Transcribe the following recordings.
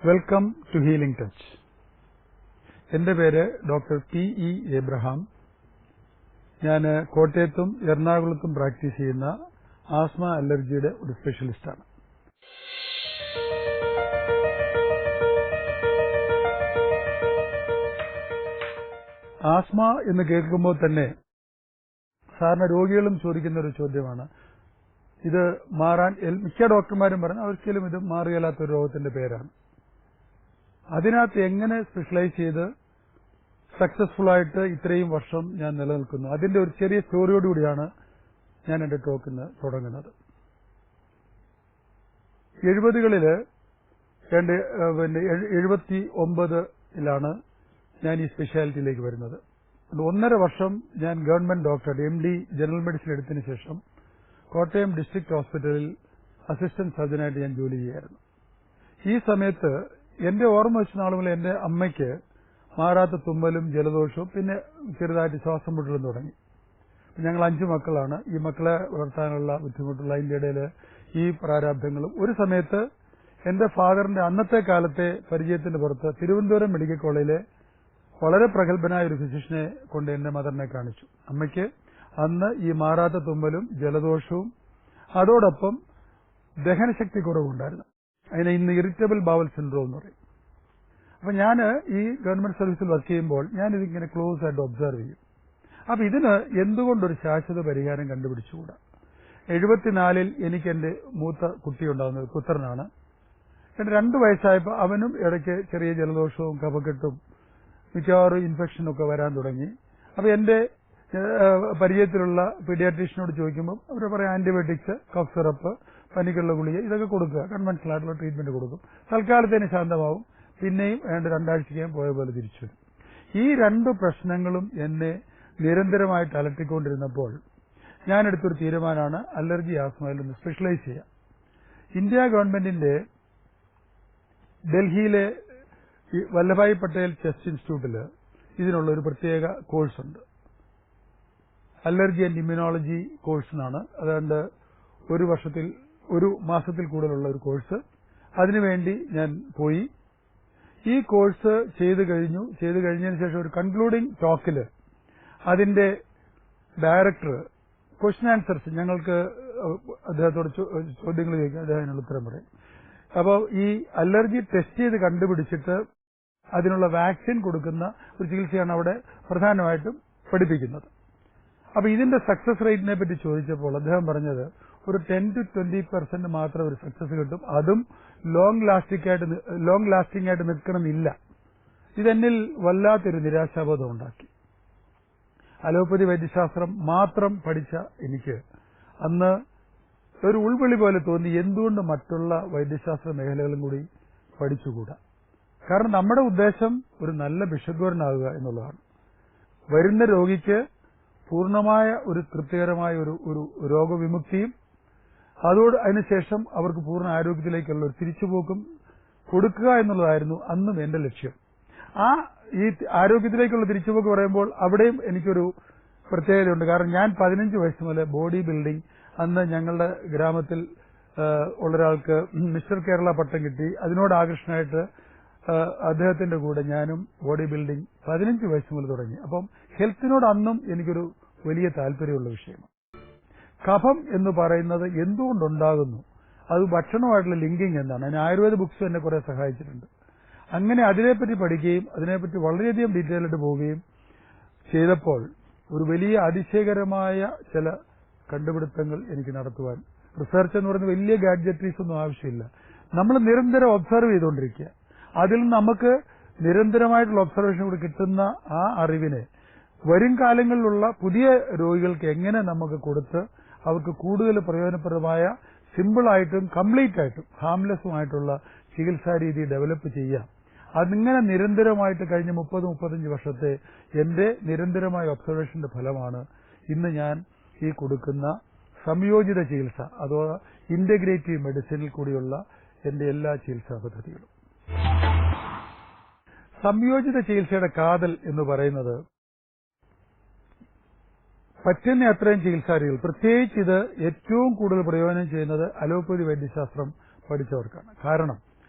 Welcome to healing touch. എന്റെ പേര് doctor P.E. Abraham. ഞാൻ കോട്ടയത്തും എറണാകുളത്തും പ്രാക്ടീസ് ചെയ്യുന്ന ആസ്മ അലർജിയുടെ ഒരു സ്പെഷ്യലിസ്റ്റാണ്. ആസ്മ എന്ന് കേൾക്കുമ്പോൾ തന്നെ സാധാരണ രോഗികളും ചോദിക്കുന്ന ഒരു ചോദ്യമാണ്, ഇത് മാറാൻ മിക്ക ഡോക്ടർമാരും പറഞ്ഞു ഒരിക്കലും ഇത് മാറുകയില്ലാത്ത ഒരു രോഗത്തിന്റെ പേരാണ്. അതിനകത്ത് എങ്ങനെ സ്പെഷ്യലൈസ് ചെയ്ത് സക്സസ്ഫുൾ ആയിട്ട് ഇത്രയും വർഷം ഞാൻ നിലനിൽക്കുന്നു, അതിന്റെ ഒരു ചെറിയ സ്റ്റോറിയോടുകൂടിയാണ് ഞാൻ എന്റെ ടോക്കിന് തുടങ്ങുന്നത്. 70കളില് 79ലാണ് ഞാൻ ഈ സ്പെഷ്യാലിറ്റിയിലേക്ക് വരുന്നത്. 1.5 വർഷം ഞാൻ government doctor MD general medicine എടുത്തതിന് ശേഷം കോട്ടയം ഡിസ്ട്രിക്ട് ഹോസ്പിറ്റലിൽ അസിസ്റ്റന്റ് സർജനായിട്ട് ഞാൻ ജോലി ചെയ്യായിരുന്നു. ഈ സമയത്ത് എന്റെ ഓർമ്മ വെച്ച നാൾ മുതൽ എന്റെ അമ്മയ്ക്ക് മാറാത്ത തുമ്മലും ജലദോഷവും പിന്നെ ചെറുതായിട്ട് ശ്വാസം മുട്ടലും തുടങ്ങി. ഞങ്ങൾ 5 മക്കളാണ്. ഈ മക്കളെ വളർത്താനുള്ള ബുദ്ധിമുട്ടുള്ള അതിന്റെ ഇടയിൽ ഈ പ്രാരാബ്ധങ്ങളും ഒരു സമയത്ത് എന്റെ ഫാദറിന്റെ അന്നത്തെ കാലത്തെ പരിചയത്തിന്റെ പുറത്ത് തിരുവനന്തപുരം മെഡിക്കൽ കോളേജിലെ വളരെ പ്രഗത്ഭനായ ഒരു ഫിസിഷ്യനെ കൊണ്ട് എന്റെ മദറിനെ കാണിച്ചു. അമ്മയ്ക്ക് അന്ന് ഈ മാറാത്ത തുമ്മലും ജലദോഷവും അതോടൊപ്പം ദഹനശക്തി കുറവുണ്ടായിരുന്നു. അതിനെ ഇന്ന് ഇറിറ്റബിൾ ബവൽ സിൻഡ്രോം എന്ന് പറയും. അപ്പൊ ഞാൻ ഈ ഗവൺമെന്റ് സർവീസിൽ വർക്ക് ചെയ്യുമ്പോൾ ഞാനിതിങ്ങനെ ക്ലോസ് ആയിട്ട് ഒബ്സർവ് ചെയ്യും. അപ്പൊ ഇതിന് എന്തുകൊണ്ടൊരു ശാശ്വത പരിഹാരം കണ്ടുപിടിച്ചുകൂടാ? 74-ൽ എനിക്ക് എന്റെ മൂത്ത കുട്ടിയുണ്ടാകുന്നത് പുത്രനാണ്. 2 വയസ്സായപ്പോൾ അവനും ഇടയ്ക്ക് ചെറിയ ജലദോഷവും കഫക്കെട്ടും മിക്കവാറും ഇൻഫെക്ഷനൊക്കെ വരാൻ തുടങ്ങി. അപ്പൊ എന്റെ പരിചയത്തിലുള്ള പീഡിയാട്രീഷ്യനോട് ചോദിക്കുമ്പോൾ അവർ പറയാം ആന്റിബയോട്ടിക്സ്, കഫ് സിറപ്പ്, പനിക്കുള്ള ഗുളിക ഇതൊക്കെ കൊടുക്കുക, കൺവെൻഷണൽ ആയിട്ടുള്ള ട്രീറ്റ്മെന്റ് കൊടുക്കും, തൽക്കാലത്തേന് ശാന്തമാവും, പിന്നെയും 2 ആഴ്ചയ്ക്ക് പോയ പോലെ തിരിച്ചു വരും. ഈ 2 പ്രശ്നങ്ങളും എന്നെ നിരന്തരമായിട്ട് അലട്ടിക്കൊണ്ടിരുന്നപ്പോൾ ഞാനെടുത്തൊരു തീരുമാനമാണ് അലർജി ആസ്മയിൽ ഒന്ന് സ്പെഷ്യലൈസ് ചെയ്യാം. ഇന്ത്യ ഗവൺമെന്റിന്റെ ഡൽഹിയിലെ വല്ലഭായ് പട്ടേൽ ചെസ്റ്റ് ഇൻസ്റ്റിറ്റ്യൂട്ടിൽ ഇതിനുള്ള ഒരു പ്രത്യേക കോഴ്സുണ്ട്. അലർജി ആൻഡ് ഇമ്മ്യൂണോളജി കോഴ്സ് എന്നാണ്. അതുകൊണ്ട് ഒരു മാസത്തിൽ കൂടുതലുള്ള ഒരു കോഴ്സ്. അതിനുവേണ്ടി ഞാൻ പോയി ഈ കോഴ്സ് ചെയ്തു കഴിഞ്ഞതിന് ശേഷം ഒരു കൺക്ലൂഡിംഗ് ടോക്കിൽ അതിന്റെ ഡയറക്ടർ ക്വസ്റ്റ്യൻ ആൻസേഴ്സ് ഞങ്ങൾക്ക് അദ്ദേഹത്തോട് ചോദ്യങ്ങൾ ചോദിക്കും, അദ്ദേഹം അതിനുള്ള ഉത്തരം പറയും. അപ്പോൾ ഈ അലർജി ടെസ്റ്റ് ചെയ്ത് കണ്ടുപിടിച്ചിട്ട് അതിനുള്ള വാക്സിൻ കൊടുക്കുന്ന ഒരു ചികിത്സയാണ് അവിടെ പ്രധാനമായിട്ടും പഠിപ്പിക്കുന്നത്. അപ്പൊ ഇതിന്റെ സക്സസ് റേറ്റിനെ പറ്റി ചോദിച്ചപ്പോൾ അദ്ദേഹം പറഞ്ഞത് ഒരു 10 to 20% മാത്രം ഒരു സക്സസ് കിട്ടും, അതും ലോങ് ലാസ്റ്റിംഗ് ആയിട്ട് നിൽക്കണമെന്നില്ല. ഇതെന്നിൽ വല്ലാത്തൊരു നിരാശാബോധം ഉണ്ടാക്കി. അലോപ്പതി വൈദ്യശാസ്ത്രം മാത്രം പഠിച്ച എനിക്ക് അന്ന് ഒരു ഉൾവിളി പോലെ തോന്നി, എന്തുകൊണ്ട് മറ്റുള്ള വൈദ്യശാസ്ത്ര മേഖലകളും കൂടി പഠിച്ചുകൂടാ? കാരണം നമ്മുടെ ഉദ്ദേശം ഒരു നല്ല ഭിഷഗ്വരനാകുക എന്നുള്ളതാണ്. വരുന്ന രോഗിക്ക് പൂർണ്ണമായ ഒരു തൃപ്തികരമായ ഒരു രോഗവിമുക്തിയും അതിനുശേഷം അവർക്ക് പൂർണ്ണ ആരോഗ്യത്തിലേക്കുള്ള ഒരു തിരിച്ചുപോക്കും കൊടുക്കുക എന്നുള്ളതായിരുന്നു അന്നും എന്റെ ലക്ഷ്യം. ഈ ആരോഗ്യത്തിലേക്കുള്ള തിരിച്ചുപോക്ക് പറയുമ്പോൾ അവിടെയും എനിക്കൊരു പ്രത്യേകതയുണ്ട്. കാരണം ഞാൻ 15 വയസ്സ് മുതൽ ബോഡി ബിൽഡിംഗ്, അന്ന് ഞങ്ങളുടെ ഗ്രാമത്തിൽ ഉള്ളൊരാൾക്ക് മിസ്റ്റർ കേരള പട്ടം കിട്ടി. അതിനോട് ആകർഷണമായിട്ട് അദ്ദേഹത്തിന്റെ കൂടെ ഞാനും ബോഡി ബിൽഡിംഗ് 15 വയസ്സ് മുതൽ തുടങ്ങി. അപ്പം ഹെൽത്തിനോട് അന്നും എനിക്കൊരു വലിയ താല്പര്യമുള്ള വിഷയമാണ്. കഫം എന്ന് പറയുന്നത് എന്തുകൊണ്ടുണ്ടാകുന്നു, അത് ഭക്ഷണമായിട്ടുള്ള ലിങ്കിങ് എന്താണ്, അതിന് ആയുർവേദ ബുക്സും എന്നെ കുറെ സഹായിച്ചിട്ടുണ്ട്. അങ്ങനെ അതിനെപ്പറ്റി പഠിക്കുകയും അതിനെപ്പറ്റി വളരെയധികം ഡീറ്റെയിൽ ആയിട്ട് പോവുകയും ചെയ്തപ്പോൾ ഒരു വലിയ അതിശയകരമായ ചില കണ്ടുപിടുത്തങ്ങൾ എനിക്ക് നടത്തുവാൻ, റിസർച്ച് എന്ന് പറയുന്നത് വലിയ ഗാഡ്ജറ്ററീസ് ഒന്നും ആവശ്യമില്ല, നമ്മൾ നിരന്തരം ഒബ്സർവ് ചെയ്തുകൊണ്ടിരിക്കുക. അതിൽ നിന്ന് നമുക്ക് നിരന്തരമായിട്ടുള്ള ഒബ്സർവേഷൻ കൂടി കിട്ടുന്ന ആ അറിവിനെ വരും കാലങ്ങളിലുള്ള പുതിയ രോഗികൾക്ക് എങ്ങനെ നമുക്ക് കൊടുത്ത് അവർക്ക് കൂടുതൽ പ്രയോജനപ്രദമായ സിമ്പിളായിട്ടും കംപ്ലീറ്റ് ആയിട്ടും ഹാംലെസ്സുമായിട്ടുള്ള ചികിത്സാ രീതി ഡെവലപ്പ് ചെയ്യാം. അതിങ്ങനെ നിരന്തരമായിട്ട് കഴിഞ്ഞ 30-35 വർഷത്തെ എന്റെ നിരന്തരമായ ഒബ്സർവേഷന്റെ ഫലമാണ് ഇന്ന് ഞാൻ ഈ കൊടുക്കുന്ന സംയോജിത ചികിത്സ അഥവാ ഇന്റഗ്രേറ്റീവ് മെഡിസിനിൽ കൂടിയുള്ള എന്റെ എല്ലാ ചികിത്സാ പദ്ധതികളും. സംയോജിത ചികിത്സയുടെ കാതൽ എന്ന് പറയുന്നത് പറ്റുന്ന അത്രയും ചികിത്സാരീതികൾ, പ്രത്യേകിച്ച് ഇത് ഏറ്റവും കൂടുതൽ പ്രയോജനം ചെയ്യുന്നത് അലോപ്പതി വൈദ്യശാസ്ത്രം പഠിച്ചവർക്കാണ്. കാരണം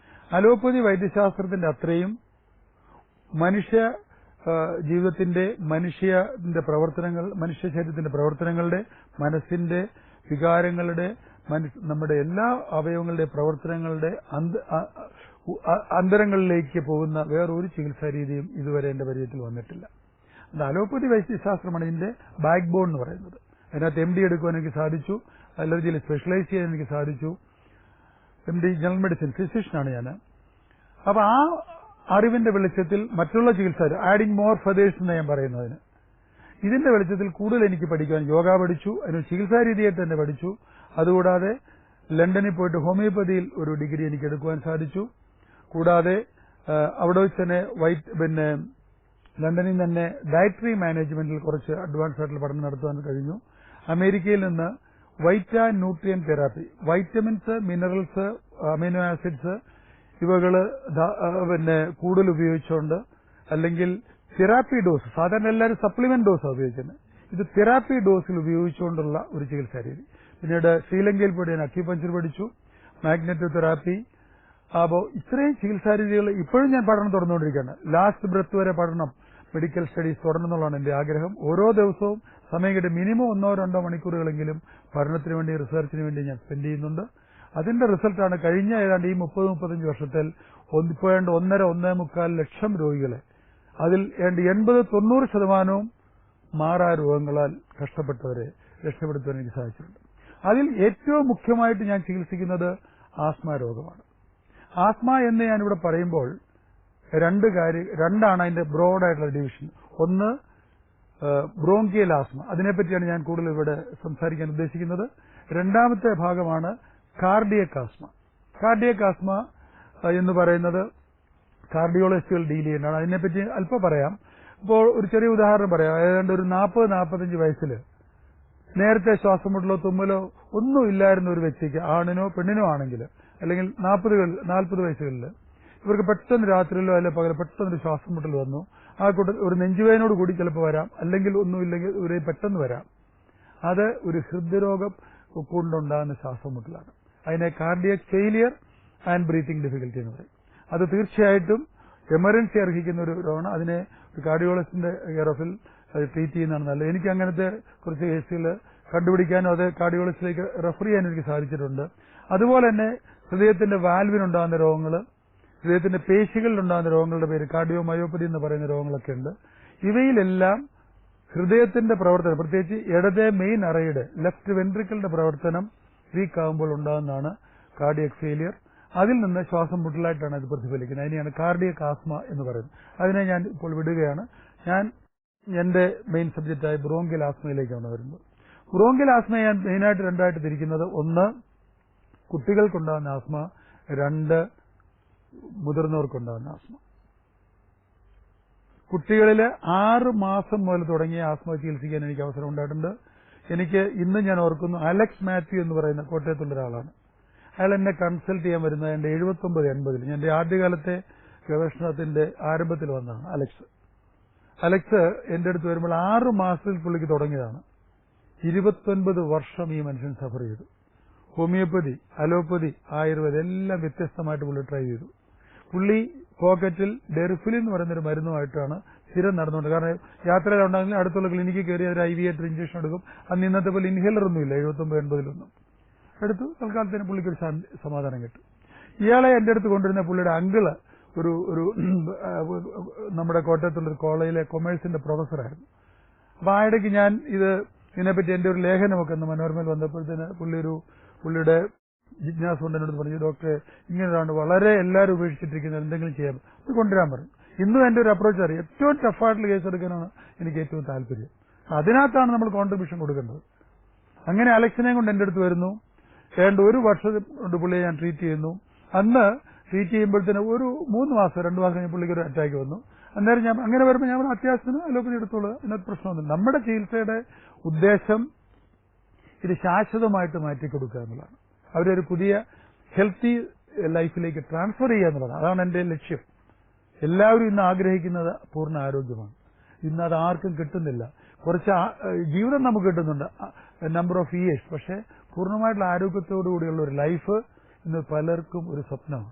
അലോപ്പതി വൈദ്യശാസ്ത്രത്തിന്റെ അത്രയും മനുഷ്യ ജീവിതത്തിന്റെ മനുഷ്യന്റെ പ്രവർത്തനങ്ങൾ, മനുഷ്യ ശരീരത്തിന്റെ പ്രവർത്തനങ്ങളുടെ, മനസ്സിന്റെ വികാരങ്ങളുടെ, നമ്മുടെ എല്ലാ അവയവങ്ങളുടെ പ്രവർത്തനങ്ങളുടെ അന്തരങ്ങളിലേക്ക് പോകുന്ന വേറൊരു ചികിത്സാ രീതിയും ഇതുവരെ എന്റെ പരിചയത്തിൽ വന്നിട്ടില്ല. അത് അലോപ്പതി വൈദ്യശാസ്ത്രമാണ് ഇതിന്റെ ബാക്ക് ബോൺ എന്ന് പറയുന്നത്. അതിനകത്ത് MD എടുക്കുവാൻ എനിക്ക് സാധിച്ചു, അലർജിയിൽ സ്പെഷ്യലൈസ് ചെയ്യാൻ എനിക്ക് സാധിച്ചു. MD ജനറൽ മെഡിസിൻ ഫിസിഷ്യനാണ് ഞാൻ. അപ്പൊ ആ അറിവിന്റെ വെളിച്ചത്തിൽ മറ്റുള്ള ചികിത്സ, ആഡിങ് മോർ ഫെതേഴ്സ് എന്ന് ഞാൻ പറയുന്നതിന്, ഇതിന്റെ വെളിച്ചത്തിൽ കൂടുതൽ എനിക്ക് പഠിക്കാൻ, യോഗ പഠിച്ചു, അതിന് ചികിത്സാ രീതിയായിട്ട് തന്നെ പഠിച്ചു. അതുകൂടാതെ ലണ്ടനിൽ പോയിട്ട് ഹോമിയോപ്പതിയിൽ ഒരു ഡിഗ്രി എനിക്ക് എടുക്കുവാൻ സാധിച്ചു. കൂടാതെ അവിടെ വെച്ച് തന്നെ ലണ്ടനിൽ തന്നെ ഡയറ്ററി മാനേജ്മെന്റിൽ കുറച്ച് അഡ്വാൻസ് ആയിട്ടുള്ള പഠനം നടത്തുവാൻ കഴിഞ്ഞു. അമേരിക്കയിൽ നിന്ന് nutrition therapy, vitamins, minerals, amino acids ഇവകള് കൂടുതൽ ഉപയോഗിച്ചുകൊണ്ട്, അല്ലെങ്കിൽ തെറാപ്പി ഡോസ്, സാധാരണ എല്ലാവരും സപ്ലിമെന്റ് ഡോസാണ് ഉപയോഗിക്കുന്നത്, ഇത് തെറാപ്പി ഡോസിൽ ഉപയോഗിച്ചുകൊണ്ടുള്ള ഒരു ചികിത്സാ രീതി. പിന്നീട് ശ്രീലങ്കയിൽ പോയി ഞാൻ അക്യുപഞ്ചർ പഠിച്ചു, മാഗ്നറ്റോ തെറാപ്പി. അപ്പോ ഇത്രയും ചികിത്സാ രീതികൾ ഇപ്പോഴും ഞാൻ പഠനം തുടർന്നുകൊണ്ടിരിക്കുകയാണ്. ലാസ്റ്റ് ബ്രത്ത് വരെ പഠനം, മെഡിക്കൽ സ്റ്റഡീസ് തുടരണമെന്നുള്ളതാണ് എന്റെ ആഗ്രഹം. ഓരോ ദിവസവും സമയം കിട്ടി മിനിമം 1-2 മണിക്കൂറുകളെങ്കിലും പഠനത്തിന് വേണ്ടി, റിസർച്ചിന് വേണ്ടി ഞാൻ സ്പെൻഡ് ചെയ്യുന്നുണ്ട്. അതിന്റെ റിസൾട്ടാണ് കഴിഞ്ഞ ഏതാണ്ട് ഈ 30-35 വർഷത്തിൽ ഇപ്പോൾ 1.5-1.25 ലക്ഷം രോഗികളെ, അതിൽ 80-90% മാറാ രോഗങ്ങളാൽ കഷ്ടപ്പെട്ടവരെ രക്ഷപ്പെടുത്താൻ എനിക്ക് സാധിച്ചിട്ടുണ്ട്. അതിൽ ഏറ്റവും മുഖ്യമായിട്ട് ഞാൻ ചികിത്സിക്കുന്നത് ആസ്മ രോഗമാണ്. ആസ്മ എന്ന് ഞാനിവിടെ പറയുമ്പോൾ രണ്ടാണ് അതിന്റെ ബ്രോഡായിട്ടുള്ള ഡിവിഷൻ. ഒന്ന് ബ്രോങ്കിയൽ ആസ്മ, അതിനെപ്പറ്റിയാണ് ഞാൻ കൂടുതൽ ഇവിടെ സംസാരിക്കാൻ ഉദ്ദേശിക്കുന്നത്. രണ്ടാമത്തെ ഭാഗമാണ് കാർഡിയക് ആസ്മ. കാർഡിയക് ആസ്മ എന്ന് പറയുന്നത് കാർഡിയോളജിസ്റ്റുകൾ ഡീൽ ചെയ്യുന്നതാണ്. അതിനെപ്പറ്റി അല്പം പറയാം. ഇപ്പോൾ ഒരു ചെറിയ ഉദാഹരണം പറയാം. ഏതാണ്ട് ഒരു 40-45 വയസ്സിൽ നേരത്തെ ശ്വാസം മുട്ടലോ തുമ്മലോ ഒന്നും ഇല്ലായിരുന്ന ഒരു വ്യക്തിക്ക്, ആണിനോ പെണ്ണിനോ ആണെങ്കിൽ, അല്ലെങ്കിൽ 40 വയസ്സുകളിൽ ഇവർക്ക് പെട്ടെന്ന് രാത്രിയിലോ അല്ലെ പകരം പെട്ടെന്നൊരു ശ്വാസം മുട്ടൽ വന്നു. ആ കൂട്ടത്തിൽ ഒരു നെഞ്ചുവേദനയോട് കൂടി ചിലപ്പോൾ വരാം, അല്ലെങ്കിൽ ഒന്നുമില്ലെങ്കിൽ ഒരു പെട്ടെന്ന് വരാം. അത് ഒരു ഹൃദ്രോഗം കൊണ്ടുണ്ടാകുന്ന ശ്വാസം മുട്ടലാണ്. അതിനെ cardiac failure and breathing difficulty എന്ന് പറയും. അത് തീർച്ചയായിട്ടും എമർജൻസി അർഹിക്കുന്ന ഒരു രോഗമാണ്. അതിനെ കാർഡിയോളജിസ്റ്റിന്റെ കെയർ ഓഫിൽ അത് ട്രീറ്റ് ചെയ്യുന്നതാണ് നല്ലത്. എനിക്ക് അങ്ങനത്തെ കുറച്ച് കേസുകൾ കണ്ടുപിടിക്കാനും അത് കാർഡിയോളജിസ്റ്റിലേക്ക് റെഫർ ചെയ്യാനും എനിക്ക് സാധിച്ചിട്ടുണ്ട്. അതുപോലെ തന്നെ ഹൃദയത്തിന്റെ വാൽവിനുണ്ടാകുന്ന രോഗങ്ങൾ, ഹൃദയത്തിന്റെ പേശികളിലുണ്ടാകുന്ന രോഗങ്ങളുടെ പേര് കാർഡിയോമയോപ്പതി എന്ന് പറയുന്ന രോഗങ്ങളൊക്കെ ഉണ്ട്. ഇവയിലെല്ലാം ഹൃദയത്തിന്റെ പ്രവർത്തനം, പ്രത്യേകിച്ച് ഇടതെ മെയിൻ അറയുടെ ലെഫ്റ്റ് വെൻട്രിക്കിളിന്റെ പ്രവർത്തനം വീക്കാകുമ്പോൾ ഉണ്ടാകുന്നതാണ് കാർഡിയക് ഫെയിലിയർ. അതിൽ നിന്ന് ശ്വാസം മുട്ടലായിട്ടാണ് ഇത് പ്രതിഫലിക്കുന്നത്. അതിനെയാണ് കാർഡിയക് ആസ്മ എന്ന് പറയുന്നത്. അതിനെ ഞാൻ ഇപ്പോൾ വിടുകയാണ്. ഞാൻ എന്റെ മെയിൻ സബ്ജക്റ്റായ ബ്രോങ്കിയൽ ആസ്മയിലേക്കാണ് വരുന്നത്. ബ്രോങ്കിയൽ ആസ്മയെ ഞാൻ മെയിനായിട്ട് രണ്ടായിട്ട് തിരിക്കുന്നത്: ഒന്ന് കുട്ടികൾക്കുണ്ടാകുന്ന ആസ്മ, 2 മുതിർന്നവർക്കുണ്ടാകുന്ന ആസ്മ. കുട്ടികളിൽ 6 മാസം മുതൽ തുടങ്ങിയ ആസ്മ ചികിത്സിക്കാൻ എനിക്ക് അവസരം ഉണ്ടായിട്ടുണ്ട്. എനിക്ക് ഇന്ന് ഞാൻ ഓർക്കുന്നു, അലക്സ് മാത്യു എന്ന് പറയുന്ന കോട്ടയത്തുള്ള ഒരാളാണ്. അയാൾ എന്നെ കൺസൾട്ട് ചെയ്യാൻ വരുന്നത് എന്റെ 79-80 ഞാൻ എന്റെ ആദ്യകാലത്തെ ഗവേഷണത്തിന്റെ ആരംഭത്തിൽ വന്നതാണ്. അലക്സ് എന്റെ അടുത്ത് വരുമ്പോൾ 6 മാസത്തിൽ പുള്ളിക്ക് തുടങ്ങിയതാണ്. 29 വർഷം ഈ മനുഷ്യൻ സഫർ ചെയ്തു. ഹോമിയോപ്പതി, അലോപ്പതി, ആയുർവേദം എല്ലാം വ്യത്യസ്തമായിട്ട് പുള്ളി ട്രൈ ചെയ്തു. പുള്ളി പോക്കറ്റിൽ ഡെറിഫിലിൻ എന്ന് പറയുന്നൊരു മരുന്നുമായിട്ടാണ് സ്ഥിരം നടന്നുകൊണ്ട്. കാരണം യാത്രയിലുണ്ടെങ്കിൽ അടുത്തുള്ള ക്ലിനിക്കിൽ കയറി ഒരു IV ആയിട്ട് ഇഞ്ചക്ഷൻ എടുക്കും. അന്ന് ഇന്നത്തെ പോലെ ഇൻഹേലർ ഒന്നുമില്ല 79-80 എടുത്തു. തൽക്കാലത്തിന് പുള്ളിക്ക് ഒരു സമാധാനം കിട്ടും. ഇയാളെ എന്റെ അടുത്ത് കൊണ്ടുവരുന്ന പുള്ളിയുടെ അങ്കിള് ഒരു നമ്മുടെ കോട്ടയത്തുള്ളൊരു കോളേജിലെ കൊമേഴ്സിന്റെ പ്രൊഫസറായിരുന്നു. അപ്പൊ ആ ഇടയ്ക്ക് ഞാൻ ഇതിനെപ്പറ്റി എന്റെ ഒരു ലേഖനമൊക്കെ ഒന്ന് മനോരമയിൽ വന്നപ്പോഴത്തേന് പുള്ളിയുടെ ജിജ്ഞാസ കൊണ്ട് എന്നോട് പറഞ്ഞു, ഡോക്ടറെ ഇങ്ങനെയാണ് വളരെ എല്ലാവരും ഉപേക്ഷിച്ചിട്ടിരിക്കുന്നത്, എന്തെങ്കിലും ചെയ്യാൻ ഇത് കൊണ്ടുവരാൻ പറഞ്ഞു. ഇന്നും എന്റെ ഒരു അപ്രോച്ച് അറിയാം. ഏറ്റവും ടഫായിട്ടുള്ള കേസ് എടുക്കാനാണ് എനിക്ക് ഏറ്റവും താല്പര്യം. അതിനകത്താണ് നമ്മൾ കോൺട്രിബ്യൂഷൻ കൊടുക്കേണ്ടത്. അങ്ങനെ അലക്സിനെ കൊണ്ട് എന്റെ അടുത്ത് വരുന്നു. ഏതാണ്ട് 1 വർഷം കൊണ്ട് പുള്ളിയെ ഞാൻ ട്രീറ്റ് ചെയ്യുന്നു. അന്ന് ട്രീറ്റ് ചെയ്യുമ്പോഴത്തേന് ഒരു 3 മാസം 2 മാസം കഴിഞ്ഞ് പുള്ളിക്ക് ഒരു അറ്റാക്ക് വന്നു. അന്നേരം ഞാൻ അങ്ങനെ വരുമ്പോൾ ഞാൻ അത്യാവശ്യത്തിന് അലോപ്പതി എടുത്തോളൂ, അതിനകത്ത് പ്രശ്നമൊന്നുമില്ല. നമ്മുടെ ചികിത്സയുടെ ഉദ്ദേശം ഇത് ശാശ്വതമായിട്ട് മാറ്റിക്കൊടുക്കുക എന്നുള്ളതാണ്. അവരൊരു പുതിയ ഹെൽത്തി ലൈഫിലേക്ക് ട്രാൻസ്ഫർ ചെയ്യുക എന്നുള്ളതാണ്. അതാണ് എന്റെ ലക്ഷ്യം. എല്ലാവരും ഇന്ന് ആഗ്രഹിക്കുന്നത് പൂർണ്ണ ആരോഗ്യമാണ്. ഇന്ന് അത് ആർക്കും കിട്ടുന്നില്ല. കുറച്ച് ജീവിതം നമുക്ക് കിട്ടുന്നുണ്ട്, നമ്പർ ഓഫ് ഇയേഴ്സ്, പക്ഷെ പൂർണ്ണമായിട്ടുള്ള ആരോഗ്യത്തോടുകൂടിയുള്ള ഒരു ലൈഫ് ഇന്ന് പലർക്കും ഒരു സ്വപ്നമാണ്.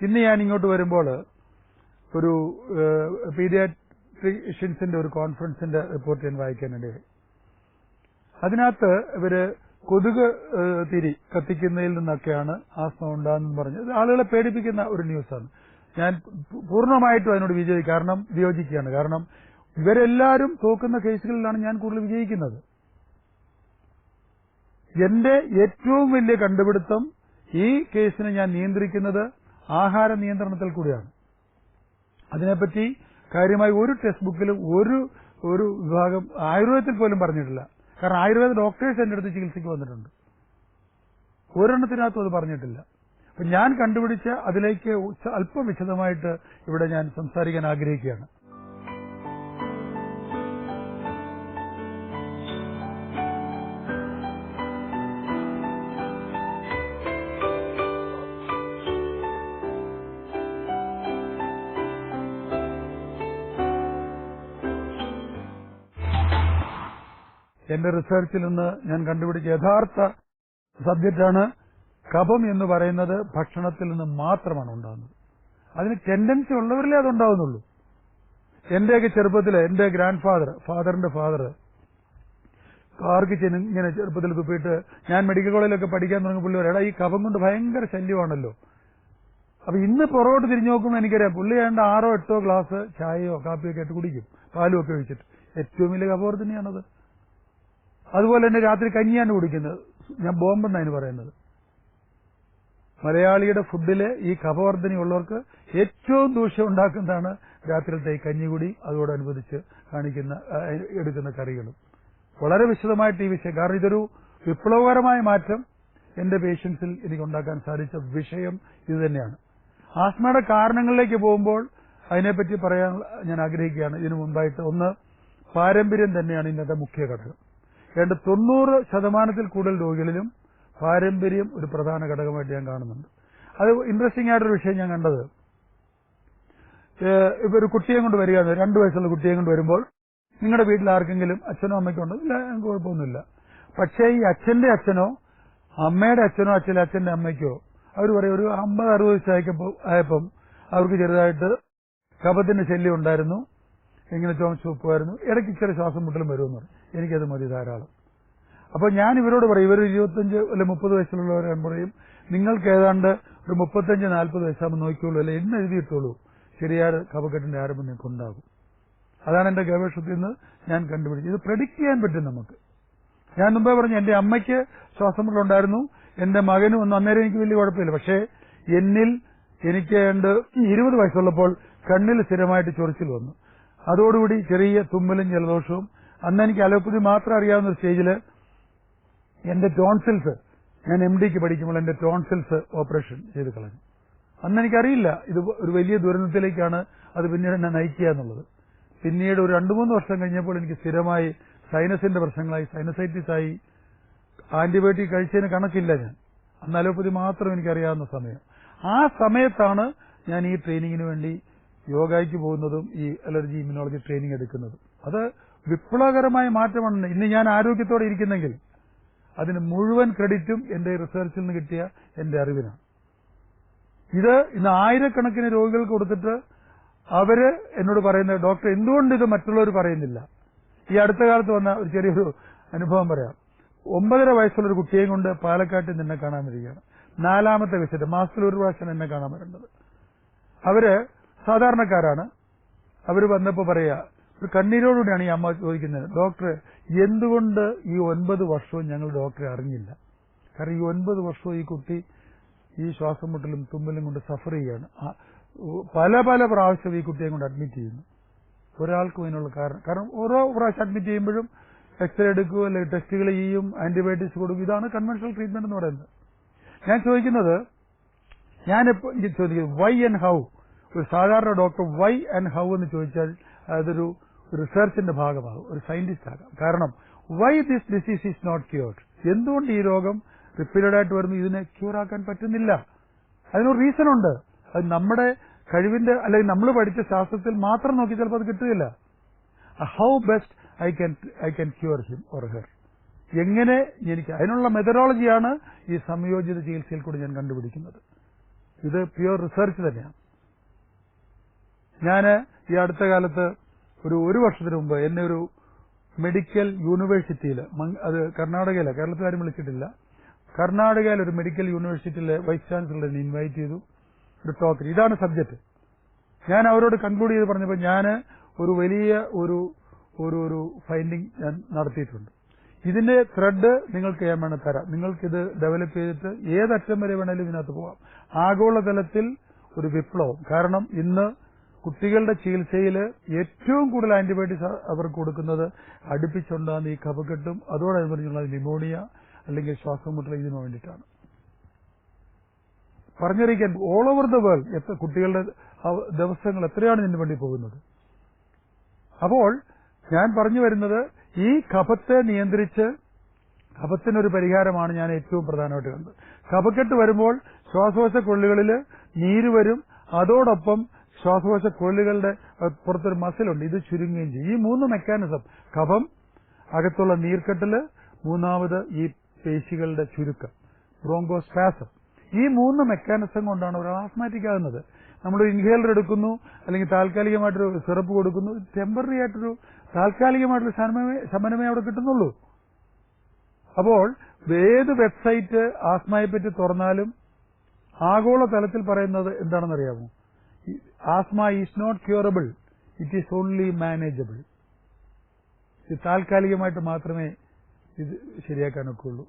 ഇന്ന് ഞാൻ ഇങ്ങോട്ട് വരുമ്പോൾ ഒരു പീഡിയാട്രീഷ്യൻസിന്റെ ഒരു കോൺഫറൻസിന്റെ റിപ്പോർട്ട് ഞാൻ വായിക്കാനിടയായി. അതിനകത്ത് ഇവര് കൊതുക് തിരി കത്തിക്കുന്നതിൽ നിന്നൊക്കെയാണ് ആസ്മ ഉണ്ടാകുന്നത് പറഞ്ഞത്. ആളുകളെ പേടിപ്പിക്കുന്ന ഒരു ന്യൂസാണ്. ഞാൻ പൂർണ്ണമായിട്ടും അതിനോട് വിയോജിക്കുകയാണ്. കാരണം ഇവരെല്ലാവരും തോക്കുന്ന കേസുകളിലാണ് ഞാൻ കൂടുതൽ വിജയിക്കുന്നത്. എന്റെ ഏറ്റവും വലിയ കണ്ടുപിടുത്തം ഈ കേസിനെ ഞാൻ നിയന്ത്രിക്കുന്നത് ആഹാര നിയന്ത്രണത്തിൽ കൂടിയാണ്. അതിനെപ്പറ്റി കാര്യമായി ഒരു ടെക്സ്റ്റ് ബുക്കിലും ഒരു വിഭാഗം ആയുർവേദത്തിൽ പോലും പറഞ്ഞിട്ടില്ല. കാരണം ആയുർവേദ ഡോക്ടേഴ്സ് എന്റെ അടുത്ത് ചികിത്സയ്ക്ക് വന്നിട്ടുണ്ട്. ഒരെണ്ണത്തിനകത്തും അത് പറഞ്ഞിട്ടില്ല. അപ്പൊ ഞാൻ കണ്ടുപിടിച്ച അതിലേക്ക് അല്പം വിശദമായിട്ട് ഇവിടെ ഞാൻ സംസാരിക്കാൻ ആഗ്രഹിക്കുകയാണ്. എന്റെ റിസർച്ചിൽ നിന്ന് ഞാൻ കണ്ടുപിടിച്ച യഥാർത്ഥ സബ്ജക്റ്റാണ് കഫം എന്ന് പറയുന്നത് ഭക്ഷണത്തിൽ നിന്ന് മാത്രമാണ് ഉണ്ടാകുന്നത്. അതിന് ടെൻഡൻസി ഉള്ളവരിലേ അതുണ്ടാവുന്നുള്ളൂ. എന്റെയൊക്കെ ചെറുപ്പത്തിൽ എന്റെ ഫാദറിന്റെ ഫാദർ കാർക്ക് ഇങ്ങനെ ചെറുപ്പത്തിൽ തുപ്പിയിട്ട് ഞാൻ മെഡിക്കൽ കോളേജിലൊക്കെ പഠിക്കാൻ തുടങ്ങിയ പുള്ളി പറയാം, ഈ കഫം കൊണ്ട് ഭയങ്കര ശല്യമാണല്ലോ. അപ്പൊ ഇന്ന് പുറകോട്ട് തിരിഞ്ഞു നോക്കുമ്പോൾ എനിക്കറിയാം പുള്ളി വേണ്ട 6-8 ഗ്ലാസ് ചായയോ കാപ്പിയോ ഒക്കെ ആയിട്ട് കുടിക്കും, പാലും ഒക്കെ ഒഴിച്ചിട്ട്. ഏറ്റവും വലിയ കഫവർദ്ധനയാണത്. അതുപോലെ തന്നെ രാത്രി കഞ്ഞിയാണ് കുടിക്കുന്നത്. ഞാൻ ബോംബെന്നാണ് പറയുന്നത്. മലയാളിയുടെ ഫുഡില് ഈ കഫവർദ്ധനയുള്ളവർക്ക് ഏറ്റവും ദൂഷ്യം ഉണ്ടാക്കുന്നതാണ് രാത്രിയിലത്തെ ഈ കഞ്ഞികുടി, അതോടനുബന്ധിച്ച് എടുക്കുന്ന കറികളും. വളരെ വിശദമായിട്ട് ഈ വിഷയം, കാരണം ഇതൊരു വിപ്ലവകരമായ മാറ്റം എന്റെ പേഷ്യൻസിൽ എനിക്കുണ്ടാക്കാൻ സാധിച്ച വിഷയം ഇത് തന്നെയാണ്. ആസ്മയുടെ കാരണങ്ങളിലേക്ക് പോകുമ്പോൾ അതിനെപ്പറ്റി പറയാൻ ഞാൻ ആഗ്രഹിക്കുകയാണ്. ഇതിനു മുമ്പായിട്ട് ഒന്ന്, പാരമ്പര്യം തന്നെയാണ് ഇന്നത്തെ മുഖ്യ ഘടകം. 90% കൂടുതൽ രോഗികളിലും പാരമ്പര്യം ഒരു പ്രധാന ഘടകമായിട്ട് ഞാൻ കാണുന്നുണ്ട്. അത് ഇൻട്രസ്റ്റിംഗ് ആയിട്ടൊരു വിഷയം ഞാൻ കണ്ടത്, ഇപ്പൊ ഒരു കുട്ടിയെ കൊണ്ട് വരികയാണ്, 2 വയസ്സുള്ള കുട്ടിയെ കൊണ്ട് വരുമ്പോൾ നിങ്ങളുടെ വീട്ടിൽ ആർക്കെങ്കിലും അച്ഛനോ അമ്മയ്ക്കോ ഉണ്ടോ? ഇല്ല, എനിക്ക് കുഴപ്പമൊന്നുമില്ല. പക്ഷേ ഈ അച്ഛന്റെ അച്ഛനോ അമ്മയുടെ അച്ഛനോ അച്ഛന്റെ അമ്മയ്ക്കോ അവർ പറയും ഒരു 50-60 വയസ്സായപ്പം അവർക്ക് ചെറുതായിട്ട് കഫത്തിന്റെ ശല്യം ഉണ്ടായിരുന്നു, ഇങ്ങനെ ചുമച്ച് വെക്കുമായിരുന്നു, ഇടയ്ക്ക് ഇച്ചിരി ശ്വാസം മുട്ടലും വരുമെന്ന് പറയും. എനിക്കത് മതി ധാരാളം. അപ്പൊ ഞാൻ ഇവരോട് പറയും, ഇവർ 25 അല്ലെ 30 വയസ്സിലുള്ളവരെ പറയും, നിങ്ങൾക്ക് ഏതാണ്ട് ഒരു 35-40 വയസ്സാകുമ്പോൾ നോക്കിക്കോളൂ, അല്ലെ എന്ന് എഴുതിയിട്ടുള്ളൂ, ശരിയായ കഫക്കെട്ടിന്റെ ആരംഭം നിങ്ങൾക്ക് ഉണ്ടാകും. അതാണ് എന്റെ ഗവേഷണത്തിൽ നിന്ന് ഞാൻ കണ്ടുപിടിച്ചത്. ഇത് പ്രഡിക്ട് ചെയ്യാൻ പറ്റും നമുക്ക്. ഞാൻ മുമ്പേ പറഞ്ഞു എന്റെ അമ്മയ്ക്ക് ശ്വാസമുട്ടുണ്ടായിരുന്നു, എന്റെ മകനും ഒന്നും അന്നേരം എനിക്ക് വലിയ കുഴപ്പമില്ല. പക്ഷേ എനിക്ക് 20 വയസ്സുള്ളപ്പോൾ കണ്ണിൽ സ്ഥിരമായിട്ട് ചൊറിച്ചിൽ വന്നു. അതോടുകൂടി ചെറിയ തുമ്മലും ജലദോഷവും. അന്ന് എനിക്ക് അലോപ്പതി മാത്രം അറിയാവുന്ന ഒരു സ്റ്റേജില് എന്റെ ടോൺസിൽസ്, ഞാൻ MD-ക്ക് പഠിക്കുമ്പോൾ എന്റെ ടോൺസിൽസ് ഓപ്പറേഷൻ ചെയ്ത് കളഞ്ഞു. അന്ന് എനിക്കറിയില്ല ഇത് ഒരു വലിയ ദുരന്തത്തിലേക്കാണ് അത് പിന്നീട് എന്നെ നയിക്കുക എന്നുള്ളത്. പിന്നീട് ഒരു 2-3 വർഷം കഴിഞ്ഞപ്പോൾ എനിക്ക് സ്ഥിരമായി സൈനസിന്റെ പ്രശ്നങ്ങളായി, സൈനസൈറ്റിസ് ആയി. ആന്റിബയോട്ടിക് കഴിച്ചതിന് കണക്കില്ല. ഞാൻ അന്ന് അലോപ്പതി മാത്രം എനിക്കറിയാവുന്ന സമയം. ആ സമയത്താണ് ഞാൻ ഈ ട്രെയിനിങ്ങിന് വേണ്ടി യോഗയ്ക്ക് പോകുന്നതും ഈ അലർജി ഇമ്മ്യൂണോളജി ട്രെയിനിങ് എടുക്കുന്നതും. അത് വിപ്ലവകരമായ മാറ്റമാണ്. ഇന്ന് ഞാൻ ആരോഗ്യത്തോടെ ഇരിക്കുന്നെങ്കിൽ അതിന് മുഴുവൻ ക്രെഡിറ്റും എന്റെ റിസർച്ചിൽ നിന്ന് കിട്ടിയ എന്റെ അറിവിനാണ്. ഇത് ഇന്ന് ആയിരക്കണക്കിന് രോഗികൾക്ക് കൊടുത്തിട്ട് അവര് എന്നോട് പറയുന്നത്, ഡോക്ടർ എന്തുകൊണ്ട് ഇത് മറ്റുള്ളവർ പറയുന്നില്ല? ഈ അടുത്ത കാലത്ത് വന്ന ഒരു ചെറിയൊരു അനുഭവം പറയാം. 9.5 വയസ്സുള്ളൊരു കുട്ടിയെയും കൊണ്ട് പാലക്കാട്ടിൽ നിന്ന് എന്നെ കാണാൻ വരികയാണ്. 4ാമത്തെ വിസിറ്റ്, മാസത്തിൽ 1 പ്രാവശ്യം എന്നെ കാണാൻ വരേണ്ടത്. അവര് സാധാരണക്കാരാണ്. അവര് വന്നപ്പോ പറയാ, ഒരു കണ്ണീരോടുകൂടിയാണ് ഈ അമ്മ ചോദിക്കുന്നത്, ഡോക്ടറെ എന്തുകൊണ്ട് ഈ 9 വർഷവും ഞങ്ങൾ ഡോക്ടറെ അറിഞ്ഞില്ല? കാരണം ഈ 9 വർഷവും ഈ കുട്ടി ഈ ശ്വാസം മുട്ടലും തുമ്മലും കൊണ്ട് സഫർ ചെയ്യാണ്. പല പ്രാവശ്യം ഈ കുട്ടിയെ കൊണ്ട് അഡ്മിറ്റ് ചെയ്യുന്നു. ഒരാൾക്കും അതിനുള്ള കാരണം ഓരോ പ്രാവശ്യം അഡ്മിറ്റ് ചെയ്യുമ്പോഴും എക്സ്റേ എടുക്കുക, അല്ലെങ്കിൽ ടെസ്റ്റുകൾ ചെയ്യും, ആന്റിബയോട്ടിക്സ് കൊടുക്കും. ഇതാണ് കൺവെൻഷണൽ ട്രീറ്റ്മെന്റ് എന്ന് പറയുന്നത്. ഞാൻ ചോദിക്കുന്നത്, ചോദിക്കുന്നത് വൈ ആൻഡ് ഹൗ. ഒരു സാധാരണ ഡോക്ടർ വൈ ആൻഡ് ഹൗ എന്ന് ചോദിച്ചാൽ അതൊരു റിസർച്ചിന്റെ ഭാഗമാകും, ഒരു സയന്റിസ്റ്റ് ആകാം. കാരണം why this disease is not cured, എന്തുകൊണ്ട് ഈ രോഗം റിപ്പീറ്റഡ് ആയിട്ട് വരുന്നു, ഇതിനെ ക്യൂർ ആക്കാൻ പറ്റുന്നില്ല? അതിനൊരു റീസൺ ഉണ്ട്. അത് നമ്മുടെ കഴിവിന്റെ, അല്ലെങ്കിൽ നമ്മൾ പഠിച്ച ശാസ്ത്രത്തിൽ മാത്രം നോക്കി ചിലപ്പോൾ അത് കിട്ടുകയില്ല. How best I can cure him or her, എങ്ങനെ അതിനുള്ള മെത്തഡോളജിയാണ് ഈ സംയോജിത ചികിത്സയിൽ കൂടി ഞാൻ കണ്ടുപിടിക്കുന്നത്. ഇത് പ്യുവർ റിസർച്ച് തന്നെയാണ്. ഞാൻ ഈ അടുത്ത കാലത്ത് ഒരു വർഷത്തിന് മുമ്പ് എന്നെ ഒരു മെഡിക്കൽ യൂണിവേഴ്സിറ്റിയിൽ, അത് കർണാടകയിലാണ്, കേരളത്തിൽ ആരും വിളിച്ചിട്ടില്ല, കർണാടകയിൽ ഒരു മെഡിക്കൽ യൂണിവേഴ്സിറ്റിയിലെ വൈസ് ചാൻസലറിനെ ഇൻവൈറ്റ് ചെയ്തു ഒരു ടോക്കിന്. ഇതാണ് സബ്ജക്ട്. ഞാൻ അവരോട് കൺക്ലൂഡ് ചെയ്ത് പറഞ്ഞപ്പോൾ ഞാൻ ഒരു വലിയ ഒരു ഫൈൻഡിങ് ഞാൻ നടത്തിയിട്ടുണ്ട്. ഇതിന്റെ ത്രെഡ് നിങ്ങൾക്ക് ഞാൻ വേണം തരാം. നിങ്ങൾക്കിത് ഡെവലപ്പ് ചെയ്തിട്ട് ഏതറ്റം വരെ വേണേലും ഇതിനകത്ത് പോകാം. ആഗോളതലത്തിൽ ഒരു വിപ്ലവം. കാരണം ഇന്ന് കുട്ടികളുടെ ചികിത്സയിൽ ഏറ്റവും കൂടുതൽ ആന്റിബയോട്ടിക്സ് അവർക്ക് കൊടുക്കുന്നത് അടുപ്പിച്ചുണ്ടാകുന്ന ഈ കഫക്കെട്ടും അതോടനുബന്ധിച്ചുള്ള ന്യൂമോണിയ അല്ലെങ്കിൽ ശ്വാസമുട്ടൽ ഇതിനു വേണ്ടിയിട്ടാണ്. പറഞ്ഞറിയിക്കാൻ ഓൾ ഓവർ ദ വേൾഡ് കുട്ടികളുടെ ദിവസങ്ങൾ എത്രയാണ് ഇതിനു വേണ്ടി പോകുന്നത്. അപ്പോൾ ഞാൻ പറഞ്ഞു വരുന്നത്, ഈ കഫത്തെ നിയന്ത്രിച്ച് കഫത്തിനൊരു പരിഹാരമാണ് ഞാൻ ഏറ്റവും പ്രധാനമായിട്ട് കണ്ടത്. കഫക്കെട്ട് വരുമ്പോൾ ശ്വാസകോശ കൊള്ളുകളിൽ നീര് വരും, അതോടൊപ്പം ശ്വാസകോശ കൊള്ളുകളുടെ പുറത്തൊരു മസിലുണ്ട്, ഇത് ചുരുങ്ങുകയും ചെയ്യും. ഈ 3 മെക്കാനിസം, കഫം, അകത്തുള്ള നീർക്കെട്ടല്, മൂന്നാമത് ഈ പേശികളുടെ ചുരുക്കം, ബ്രോങ്കോസ്പാസം, ഈ 3 മെക്കാനിസം കൊണ്ടാണ് ഒരു ആസ്മാറ്റിക് ആകുന്നത്. നമ്മൾ ഇൻഹേലർ എടുക്കുന്നു, അല്ലെങ്കിൽ താൽക്കാലികമായിട്ടൊരു സിറപ്പ് കൊടുക്കുന്നു, ടെമ്പററി ആയിട്ടൊരു താൽക്കാലികമായിട്ടൊരു ശമനമേ അവിടെ കിട്ടുന്നുള്ളൂ. അപ്പോൾ ഏത് വെബ്സൈറ്റ് ആസ്മയെപ്പറ്റി തുറന്നാലും ആഗോളതലത്തിൽ പറയുന്നത് എന്താണെന്നറിയാമോ? Asthma is not curable, it is only manageable. ഇത് താൽക്കാലികമായിട്ട് മാത്രമേ ഇത് ശരിയാക്കാനൊക്കെ ഉള്ളൂ.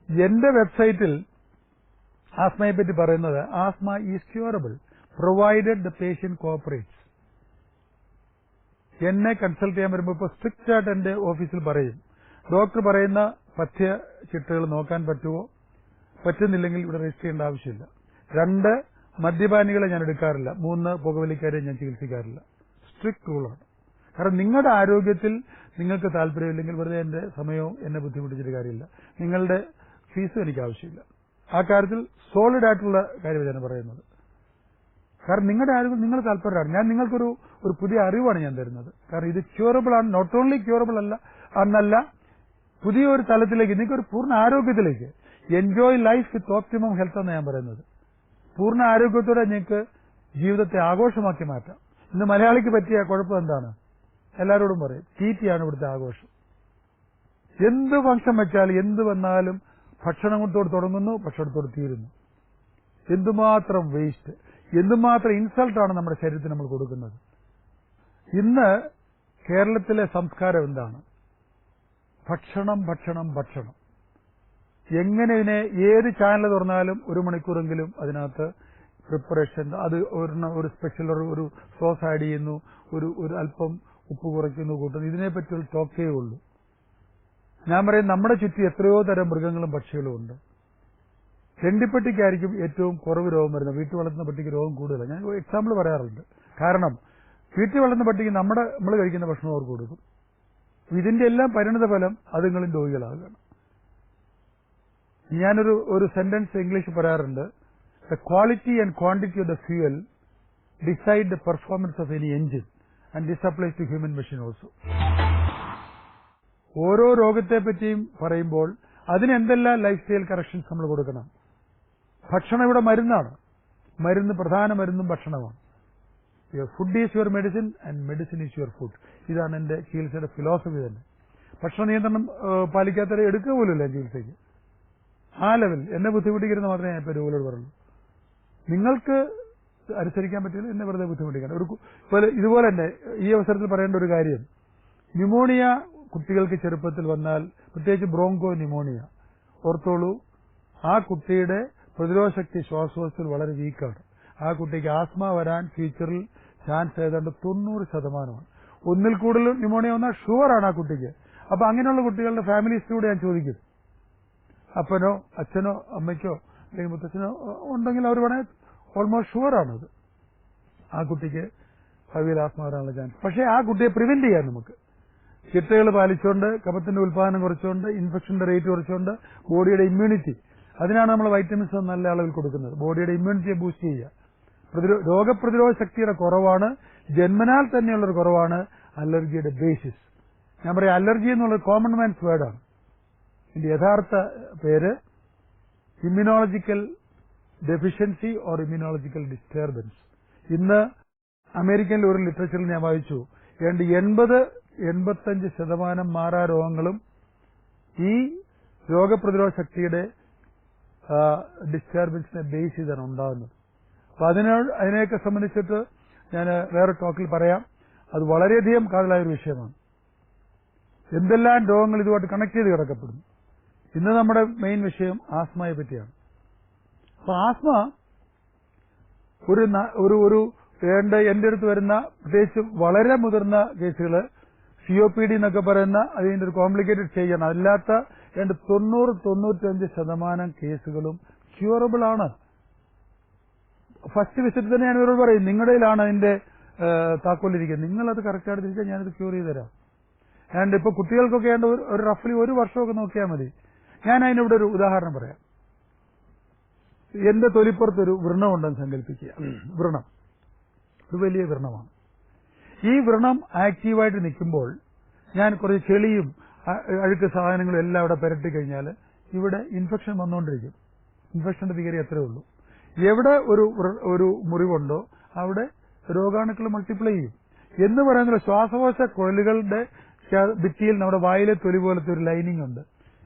എന്റെ വെബ്സൈറ്റിൽ ആസ്മയെപ്പറ്റി പറയുന്നത് asthma is curable provided the patient corporates. എന്നെ കൺസൾട്ട് ചെയ്യാൻ വരുമ്പോൾ ഇപ്പോൾ സ്ട്രിക്റ്റ് ആയിട്ട് എന്റെ ഓഫീസിൽ പറയും, ഡോക്ടർ പറയുന്ന പഥ്യ ചിട്ടകൾ നോക്കാൻ പറ്റുമോ, പറ്റുന്നില്ലെങ്കിൽ ഇവിടെ രജിസ്റ്റർ ചെയ്യേണ്ട ആവശ്യമില്ല. 2, മദ്യപാനികളെ ഞാൻ എടുക്കാറില്ല. 3, പുകവലിക്കാരെ ഞാൻ ചികിത്സിക്കാറില്ല. സ്ട്രിക്റ്റ് റൂളാണ്. കാരണം നിങ്ങളുടെ ആരോഗ്യത്തിൽ നിങ്ങൾക്ക് താല്പര്യമില്ലെങ്കിൽ വെറുതെ എന്റെ സമയവും എന്നെ ബുദ്ധിമുട്ടിച്ചിട്ട് കാര്യമില്ല. നിങ്ങളുടെ ഫീസും എനിക്ക് ആവശ്യമില്ല. ആ കാര്യത്തിൽ സോളിഡ് ആയിട്ടുള്ള കാര്യം ഞാൻ പറയുന്നത്. കാരണം നിങ്ങളുടെ ആരോഗ്യം നിങ്ങൾ താല്പര്യമാണ്. ഞാൻ നിങ്ങൾക്കൊരു പുതിയ അറിവാണ് ഞാൻ തരുന്നത്. കാരണം ഇത് ക്യൂറബിൾ ആണ്. നോട്ട് ഓൺലി ക്യൂറബിൾ എന്നല്ല, പുതിയൊരു തലത്തിലേക്ക്, നിങ്ങൾക്കൊരു പൂർണ്ണ ആരോഗ്യത്തിലേക്ക്, enjoy life with optimum health എന്ന് ഞാൻ പറയുന്നത്. പൂർണ്ണ ആരോഗ്യത്തോടെ നിങ്ങൾക്ക് ജീവിതത്തെ ആഘോഷമാക്കി മാറ്റാം. ഇന്ന് മലയാളിക്ക് പറ്റിയ കുഴപ്പം എന്താണ്? എല്ലാവരോടും പറയും, തീറ്റിയാണ് ഇവിടുത്തെ ആഘോഷം. എന്ത് ഫംഗ്ഷൻ വെച്ചാലും എന്ത് വന്നാലും ഭക്ഷണത്തോട് തുടങ്ങുന്നു, ഭക്ഷണത്തോട് തീരുന്നു. എന്തുമാത്രം വേസ്റ്റ്, എന്തുമാത്രം ഇൻസൾട്ടാണ് നമ്മുടെ ശരീരത്തിന് നമ്മൾ കൊടുക്കുന്നത്. ഇന്ന് കേരളത്തിലെ സംസ്കാരം എന്താണ്? ഭക്ഷണം, ഭക്ഷണം, ഭക്ഷണം. എങ്ങനെ ഇതിനെ ഏത് ചാനൽ തുറന്നാലും 1 മണിക്കൂറെങ്കിലും അതിനകത്ത് പ്രിപ്പറേഷൻ, അത് ഒരു സ്പെഷ്യൽ ഒരു സോസ് ആഡ് ചെയ്യുന്നു, ഒരു അല്പം ഉപ്പ് കുറയ്ക്കുന്നു, കൂട്ടുന്നു, ഇതിനെപ്പറ്റിയുള്ള ടോക്കേ ഉള്ളൂ. ഞാൻ പറയും, നമ്മുടെ ചുറ്റും എത്രയോ തരം മൃഗങ്ങളും പക്ഷികളും ഉണ്ട്. ചെണ്ടിപ്പട്ടിക്കായിരിക്കും ഏറ്റവും കുറവ് രോഗം വരുന്നത്. വീട്ടിൽ വളർത്തുന്ന പട്ടിക്ക് രോഗം കൂടുതലാണ്. ഞാൻ എക്സാമ്പിൾ പറയാറുണ്ട്. കാരണം വീട്ടിൽ വളർത്തുന്ന പട്ടിക്ക് നമ്മൾ കഴിക്കുന്ന ഭക്ഷണം അവർക്ക് കൊടുക്കും. ഇതിന്റെ എല്ലാം പരിണിത ഫലം അതുങ്ങളും രോഗികളാകുകയാണ്. ഞാനൊരു സെന്റൻസ് ഇംഗ്ലീഷ് പറയാറുണ്ട്, the quality and quantity of the fuel decide the performance of any engine and this applies to human machine also. ഓരോ രോഗത്തെപ്പറ്റിയും പറയുമ്പോൾ അതിനെന്തെല്ലാം ലൈഫ് സ്റ്റൈൽ കറക്ഷൻസ് നമ്മൾ കൊടുക്കണം. ഭക്ഷണം ഇവിടെ മരുന്നാണ്. പ്രധാന മരുന്നും ഭക്ഷണമാണ്. Your food is your medicine and medicine is your food. ഇതാണ് എന്റെ ചികിത്സയുടെ ഫിലോസഫി തന്നെ. ഭക്ഷണ നിയന്ത്രണം പാലിക്കാത്തവരെ എടുക്കുക പോലുമില്ല ചികിത്സയ്ക്ക്. ആ ലെവൽ എന്നെ ബുദ്ധിമുട്ടിക്കരുത് മാത്രമേ ഞാൻ ഇപ്പോൾ രോഗികളോട് പറയുള്ളൂ. നിങ്ങൾക്ക് അനുസരിക്കാൻ പറ്റില്ല, എന്നെ വെറുതെ ബുദ്ധിമുട്ടിക്കണം. ഇതുപോലെ തന്നെ ഈ അവസരത്തിൽ പറയേണ്ട ഒരു കാര്യം, ന്യൂമോണിയ കുട്ടികൾക്ക് ചെറുപ്പത്തിൽ വന്നാൽ, പ്രത്യേകിച്ച് ബ്രോങ്കോ ന്യൂമോണിയ, ഓർത്തോളൂ, ആ കുട്ടിയുടെ പ്രതിരോധ ശക്തി ശ്വാസകോശത്തിൽ വളരെ വീക്കാണ്. ആ കുട്ടിക്ക് ആസ്മ വരാൻ ഫ്യൂച്ചറിൽ ചാൻസ് ഏതാണ്ട് 90%. ഒന്നിൽ കൂടുതൽ ന്യൂമോണിയ വന്നാൽ ഷുവറാണ് ആ കുട്ടിക്ക്. അപ്പൊ അങ്ങനെയുള്ള കുട്ടികളുടെ ഫാമിലീസിലൂടെ ഞാൻ ചോദിക്കും, അപ്പനോ അച്ഛനോ അമ്മയ്ക്കോ അല്ലെങ്കിൽ മുത്തച്ഛനോ ഉണ്ടെങ്കിൽ അവർ വേണേൽ ഓൾമോസ്റ്റ് ഷുവറാണത് ആ കുട്ടിക്ക് ഭാവിയിൽ ആസ്മ വരാനുള്ള ചാൻസ്. പക്ഷേ ആ കുട്ടിയെ പ്രിവെന്റ് ചെയ്യാൻ നമുക്ക് ചിട്ടകൾ പാലിച്ചുകൊണ്ട്, കഫത്തിന്റെ ഉൽപാദനം കുറച്ചുകൊണ്ട്, ഇൻഫെക്ഷന്റെ റേറ്റ് കുറച്ചുകൊണ്ട്, ബോഡിയുടെ ഇമ്മ്യൂണിറ്റി, അതിനാണ് നമ്മൾ വൈറ്റമിൻസ് നല്ല അളവിൽ കൊടുക്കുന്നത്. ബോഡിയുടെ ഇമ്മ്യൂണിറ്റിയെ ബൂസ്റ്റ് ചെയ്യുക. രോഗപ്രതിരോധ ശക്തിയുടെ കുറവാണ്, ജന്മനാൽ തന്നെയുള്ളൊരു കുറവാണ് അലർജിയുടെ ബേസിസ്. ഞാൻ പറയാം, അലർജി എന്നുള്ളത് കോമൺ മാൻസ് വേർഡാണ്. ഇതിന്റെ യഥാർത്ഥ പേര് immunological deficiency or immunological disturbance. ഇന്ന് അമേരിക്കനിലെ ഒരു ലിറ്ററേച്ചറിൽ ഞാൻ വായിച്ചു, 80-85% മാറാരോഗങ്ങളും ഈ രോഗപ്രതിരോധ ശക്തിയുടെ ഡിസ്റ്റർബൻസിനെ ബേസ് ചെയ്താണ് ഉണ്ടാകുന്നത്. അപ്പൊ അതിനെയൊക്കെ സംബന്ധിച്ചിട്ട് ഞാൻ വേറെ ടോക്കിൽ പറയാം. അത് വളരെയധികം കാതലായൊരു വിഷയമാണ്. എന്തെല്ലാം രോഗങ്ങൾ ഇതുമായിട്ട് കണക്ട് ചെയ്ത് കിടക്കപ്പെടുന്നു. ഇന്ന് നമ്മുടെ മെയിൻ വിഷയം ആസ്മയെ പറ്റിയാണ്. അപ്പൊ ആസ്മ ഒരു എന്റെ അടുത്ത് വരുന്ന പ്രത്യേകിച്ച് വളരെ മുതിർന്ന കേസുകൾ COPD എന്നൊക്കെ പറയുന്ന അതിന്റെ ഒരു കോംപ്ലിക്കേറ്റഡ് സ്റ്റേജാണ്. അല്ലാത്ത 90-95% കേസുകളും ക്യൂറബിൾ ആണ്. ഫസ്റ്റ് വിസിറ്റ് തന്നെ ഞാൻ ഇവരോട് പറയും, നിങ്ങളുടെയിലാണ് അതിന്റെ താക്കോലിരിക്കുന്നത്, നിങ്ങളത് കറക്റ്റായിട്ട് തിരിച്ചാൽ ഞാനത് ക്യൂർ ചെയ്ത് തരാം. ആൻഡ് ഇപ്പൊ കുട്ടികൾക്കൊക്കെ ഒരു റഫ്ലി 1 വർഷമൊക്കെ നോക്കിയാൽ മതി. ഞാൻ അതിനിവിടെ ഒരു ഉദാഹരണം പറയാം. എന്റെ തൊലിപ്പുറത്തൊരു വ്രണമുണ്ടെന്ന് സങ്കല്പിക്കുക. വ്രണം ഒരു വലിയ വ്രണമാണ്. ഈ വ്രണം ആക്റ്റീവായിട്ട് നിൽക്കുമ്പോൾ ഞാൻ കുറച്ച് ചെളിയും അഴുക്ക് സാധനങ്ങളും എല്ലാം അവിടെ പുരട്ടി കഴിഞ്ഞാൽ ഇവിടെ ഇൻഫെക്ഷൻ വന്നുകൊണ്ടിരിക്കും. ഇൻഫെക്ഷന്റെ ഡിഗ്രി അത്രേ ഉള്ളൂ. എവിടെ ഒരു മുറിവുണ്ടോ അവിടെ രോഗാണുക്കൾ മൾട്ടിപ്ലൈ ചെയ്യും. എന്ന് പറയുന്നത് ശ്വാസകോശ കുഴലുകളുടെ ഭിത്തിയിൽ നമ്മുടെ വായിലെ തൊലി പോലത്തെ ഒരു ലൈനിങ് ഉണ്ട്.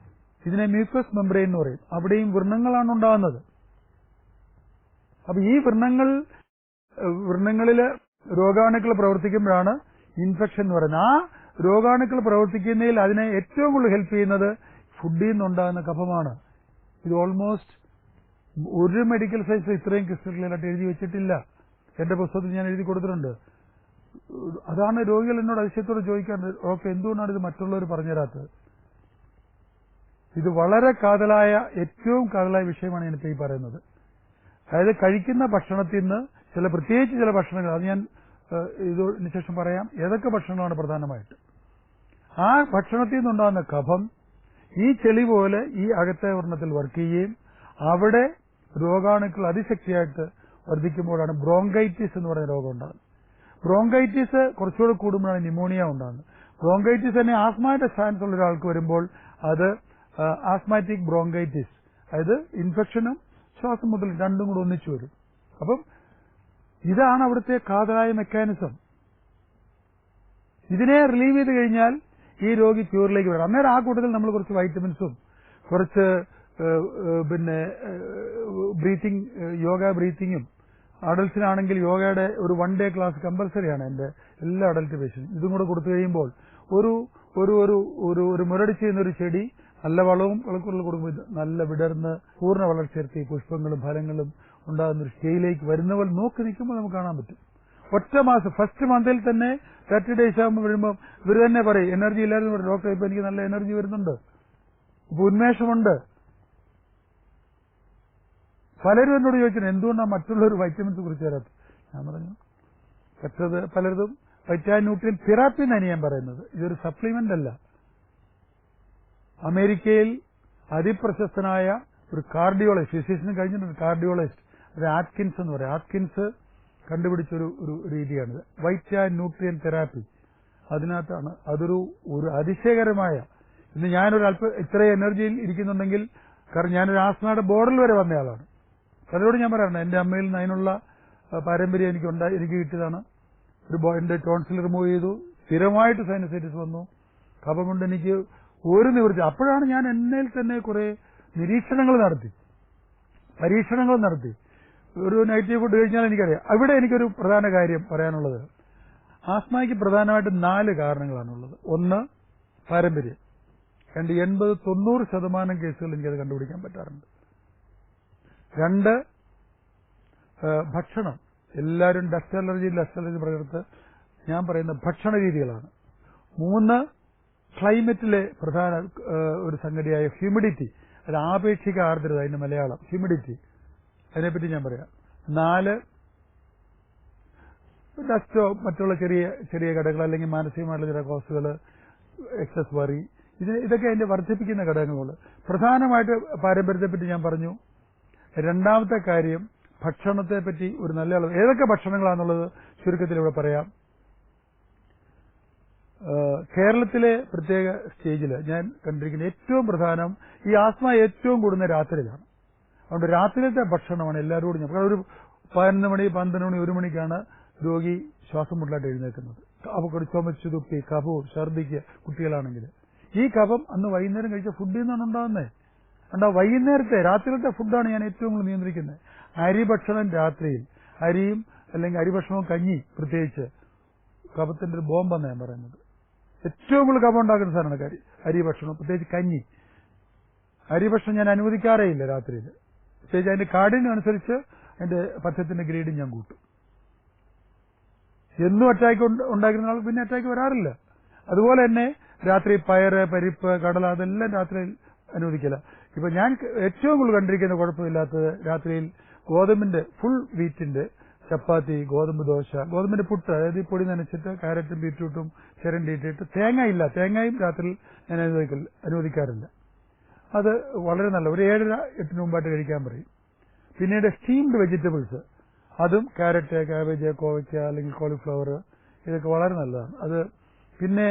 ഇതിനെ മ്യൂക്കസ് മെംബ്രെയിൻ എന്ന് പറയും. അവിടെയും വ്രണങ്ങളാണ് ഉണ്ടാകുന്നത്. അപ്പൊ ഈ വ്രണങ്ങളില് രോഗാണുക്കൾ പ്രവർത്തിക്കുമ്പോഴാണ് ഇൻഫെക്ഷൻ എന്ന് പറയുന്നത്. ആ രോഗാണുക്കൾ പ്രവർത്തിക്കുന്നതിൽ അതിനെ ഏറ്റവും കൂടുതൽ ഹെൽപ്പ് ചെയ്യുന്നത് ഫുഡിൽ നിന്നുണ്ടാകുന്ന കഫമാണ്. ഇത് ഓൾമോസ്റ്റ് ഒരു മെഡിക്കൽ സയൻസ് ഇത്രയും ക്രിസ്റ്റലായിട്ട് എഴുതി വെച്ചിട്ടില്ല. എന്റെ പുസ്തകത്തിൽ ഞാൻ എഴുതി കൊടുത്തിട്ടുണ്ട്. അതാണ് രോഗികൾ എന്നോട് അതിശയത്തോടെ ചോദിക്കാറുണ്ട്, ഓക്കെ എന്തുകൊണ്ടാണ് ഇത് മറ്റുള്ളവർ പറഞ്ഞുതരാത്തത്? ഇത് വളരെ ഏറ്റവും കാതലായ വിഷയമാണ് ഞാനിപ്പോൾ ഈ പറയുന്നത്. അതായത് കഴിക്കുന്ന ഭക്ഷണത്തിൽ നിന്ന് പ്രത്യേകിച്ച് ചില ഭക്ഷണങ്ങൾ, അത് ഞാൻ ഇതിന് ശേഷം പറയാം ഏതൊക്കെ ഭക്ഷണങ്ങളാണ് പ്രധാനമായിട്ട്. ആ ഭക്ഷണത്തിൽ നിന്നുണ്ടാകുന്ന കഫം ഈ ചെളി പോലെ ഈ അകത്തെ വർണ്ണത്തിൽ വർക്ക് ചെയ്യുകയും അവിടെ രോഗാണുക്കൾ അതിശക്തിയായിട്ട് വർദ്ധിക്കുമ്പോഴാണ് ബ്രോങ്കൈറ്റിസ് എന്ന് പറയുന്ന രോഗം ഉണ്ടാകുന്നത്. ബ്രോങ്കൈറ്റിസ് കുറച്ചുകൂടെ കൂടുമ്പോഴാണ് ന്യൂമോണിയ ഉണ്ടാകുന്നത്. ബ്രോങ്കൈറ്റിസ് തന്നെ ആസ്മയുടെ ചാൻസ് ഉള്ള ഒരാൾക്ക് വരുമ്പോൾ അത് ആസ്മാറ്റിക് ബ്രോങ്കൈറ്റിസ്, അതായത് ഇൻഫെക്ഷനും ശ്വാസം മുതൽ രണ്ടും കൂടെ ഒന്നിച്ചു വരും. അപ്പം ഇതാണ് അവിടുത്തെ കാതലായ മെക്കാനിസം. ഇതിനെ റിലീവ് ചെയ്ത് കഴിഞ്ഞാൽ ഈ രോഗി ക്യൂറിലേക്ക് വരും. അന്നേരം ആ കൂട്ടത്തിൽ നമ്മൾ കുറച്ച് വൈറ്റമിൻസും കുറച്ച് ബ്രീത്തിങ്, യോഗ ബ്രീത്തിങ്ങും, അഡൽസിനാണെങ്കിൽ യോഗയുടെ ഒരു 1 day ക്ലാസ് കമ്പൽസറിയാണ് എന്റെ എല്ലാ അഡൽട്ട് പേഷ്യനും. ഇതും കൂടെ കൊടുത്തു കഴിയുമ്പോൾ ഒരു മുരടി ചെയ്യുന്ന ഒരു ചെടി നല്ല വളവും വിളക്കുള്ള കൊടുക്കുമ്പോൾ നല്ല വിടർന്ന് പൂർണ്ണ വളർച്ചയെത്തി പുഷ്പങ്ങളും ഫലങ്ങളും ഉണ്ടാകുന്ന ഒരു സ്റ്റേജിലേക്ക് വരുന്നവർ നോക്കി നിൽക്കുമ്പോൾ നമുക്ക് കാണാൻ പറ്റും. ഒറ്റ മാസം ഫസ്റ്റ് മന്തിൽ തന്നെ 30 days ആകുമ്പോൾ വരുമ്പോൾ ഇവർ തന്നെ പറയും എനർജി ഇല്ലായിരുന്നു ഡോക്ടർ, ഇപ്പൊ എനിക്ക് നല്ല എനർജി വരുന്നുണ്ട്, ഇപ്പൊ ഉന്മേഷമുണ്ട്. പലരും എന്നോട് ചോദിച്ചു എന്തുകൊണ്ടാണ് മറ്റുള്ളവർ വൈറ്റമിൻസ് കുറിച്ച് തരാത്തത്. ഞാൻ പറഞ്ഞു പലരും വൈറ്റാമിൻ ന്യൂട്രിയൻ തെറാപ്പി എന്നാണ് ഞാൻ പറയുന്നത്. ഇതൊരു സപ്ലിമെന്റ് അല്ല. അമേരിക്കയിൽ അതിപ്രശസ്തനായ ഒരു കാർഡിയോളജിസ്റ്റ്, ഫിസിഷ്യന് കഴിഞ്ഞിട്ടുണ്ട് കാർഡിയോളജിസ്റ്റ്, അത് ആറ്റ്കിൻസ് എന്ന് പറയും. ആറ്റ്കിൻസ് കണ്ടുപിടിച്ചൊരു രീതിയാണിത്, വൈറ്റാമിൻ ന്യൂട്രിയൻ തെറാപ്പി. അതിനകത്താണ് അതൊരു അതിശയകരമായ, ഇന്ന് ഞാനൊരു ഇത്രയും എനർജിയിൽ ഇരിക്കുന്നുണ്ടെങ്കിൽ കാരണം ഞാനൊരു ആസ്മയുടെ ബോർഡറിൽ വരെ വന്നയാളാണ്. പലരോട് ഞാൻ പറയാറുണ്ട് എന്റെ അമ്മയിൽ നിന്ന് അതിനുള്ള പാരമ്പര്യം എനിക്ക് കിട്ടിയതാണ്. എന്റെ ടോൺസിൽ റിമൂവ് ചെയ്തു, സ്ഥിരമായിട്ട് സൈനസൈറ്റിസ് വന്നു, കഫം കൊണ്ട് എനിക്ക് ഒരു നിവൃത്തി. അപ്പോഴാണ് ഞാൻ എന്നിൽ തന്നെ കുറെ പരീക്ഷണങ്ങൾ നടത്തി. ഒരു നെഗറ്റീവ് ഫുഡ് കഴിഞ്ഞാൽ എനിക്കറിയാം. അവിടെ എനിക്കൊരു പ്രധാന കാര്യം പറയാനുള്ളത്, ആസ്മയ്ക്ക് പ്രധാനമായിട്ട് 4 കാരണങ്ങളാണുള്ളത്. ഒന്ന് പാരമ്പര്യം. 80-90% കേസുകൾ എനിക്കത് കണ്ടുപിടിക്കാൻ പറ്റാറുണ്ട്. 2 ഭക്ഷണം. എല്ലാവരും ഡസ്റ്റ് അലർജി പറയുന്നത് ഞാൻ പറയുന്ന ഭക്ഷണ രീതികളാണ്. 3 ക്ലൈമറ്റിലെ പ്രധാന ഒരു സംഗതിയായ ഹ്യൂമിഡിറ്റി, അത് ആപേക്ഷിക ആർദ്രത, അതിന്റെ മലയാളം ഹ്യൂമിഡിറ്റി, അതിനെപ്പറ്റി ഞാൻ പറയാം. 4 ഡസ്റ്റോ മറ്റുള്ള ചെറിയ ഘടകങ്ങൾ അല്ലെങ്കിൽ മാനസികമായിട്ടുള്ള ചില കോസുകൾ, എക്സസ് വറി, ഇതൊക്കെ അതിന്റെ വർദ്ധിപ്പിക്കുന്ന ഘടകങ്ങൾ. പ്രധാനമായിട്ട് പാരമ്പര്യത്തെപ്പറ്റി ഞാൻ പറഞ്ഞു. രണ്ടാമത്തെ കാര്യം ഭക്ഷണത്തെപ്പറ്റി ഒരു നല്ല അളവ്. ഏതൊക്കെ ഭക്ഷണങ്ങളാണെന്നുള്ളത് ചുരുക്കത്തിൽ ഇവിടെ പറയാം. കേരളത്തിലെ പ്രത്യേക സ്റ്റേജിൽ ഞാൻ കണ്ടിരിക്കുന്ന ഏറ്റവും പ്രധാനം, ഈ ആസ്മ ഏറ്റവും കൂടുന്ന രാത്രിയിലാണ്. അതുകൊണ്ട് രാത്രിയിലത്തെ ഭക്ഷണമാണ് എല്ലാവരോടും ഞാൻ ഒരു 11 മണി 12 മണി 1 മണിക്കാണ് രോഗി ശ്വാസം മുട്ടലായിട്ട് എഴുന്നേൽക്കുന്നത്. അവർക്ക് ചുമച്ചു തുപ്പി കഫവും ഛർദിക്ക് കുട്ടികളാണെങ്കിൽ ഈ കഫം അന്ന് വൈകുന്നേരം കഴിച്ച ഫുഡിൽ നിന്നാണ് ഉണ്ടാകുന്നത്. വൈകുന്നേരത്തെ രാത്രിയിലത്തെ ഫുഡാണ് ഞാൻ ഏറ്റവും കൂടുതൽ നിയന്ത്രിക്കുന്നത്. അരി ഭക്ഷണം രാത്രിയിൽ അരിയും അല്ലെങ്കിൽ അരിഭക്ഷണവും കഞ്ഞി പ്രത്യേകിച്ച് കഫത്തിന്റെ ഒരു ബോംബെന്ന് ഞാൻ പറയുന്നത്. ഏറ്റവും കൂടുതൽ കഫം ഉണ്ടാക്കുന്ന സാധനമാണ് അരി ഭക്ഷണം, പ്രത്യേകിച്ച് കഞ്ഞി. അരിഭക്ഷണം ഞാൻ അനുവദിക്കാറേ ഇല്ല രാത്രിയിൽ. പ്രത്യേകിച്ച് അതിന്റെ കാഠിന്യം അനുസരിച്ച് അതിന്റെ പഥ്യത്തിന്റെ ഗ്രേഡും ഞാൻ കൂട്ടും. എന്നും അറ്റാക്ക് ഉണ്ടാക്കുന്ന ആൾക്ക് പിന്നെ അറ്റാക്ക് വരാറില്ല. അതുപോലെ തന്നെ രാത്രി പയറ് പരിപ്പ് കടല അതെല്ലാം രാത്രിയിൽ അനുവദിക്കില്ല. ഇപ്പൊ ഞാൻ ഏറ്റവും കൂടുതൽ കണ്ടിരിക്കുന്ന കുഴപ്പമില്ലാത്തത് രാത്രിയിൽ ഗോതമ്പിന്റെ ഫുൾ വീറ്റിന്റെ ചപ്പാത്തി, ഗോതമ്പ് ദോശ, ഗോതമ്പിന്റെ പുട്ട്, അതായത് ഈ പൊടി നനച്ചിട്ട് കാരറ്റും ബീറ്റ്റൂട്ടും ചിരണ്ടിയിട്ടിട്ട് തേങ്ങയും രാത്രിയിൽ ഞാൻ അനുവദിക്കാറില്ല. അത് വളരെ നല്ല ഒരു 7-8 മുമ്പായിട്ട് കഴിക്കാൻ പറയും. പിന്നീട് സ്റ്റീംഡ് വെജിറ്റബിൾസ്, അതും കാരറ്റ്, കാബേജ്, കോവയ്ക്ക അല്ലെങ്കിൽ കോളിഫ്ലവർ, ഇതൊക്കെ വളരെ നല്ലതാണ്. അത് പിന്നെ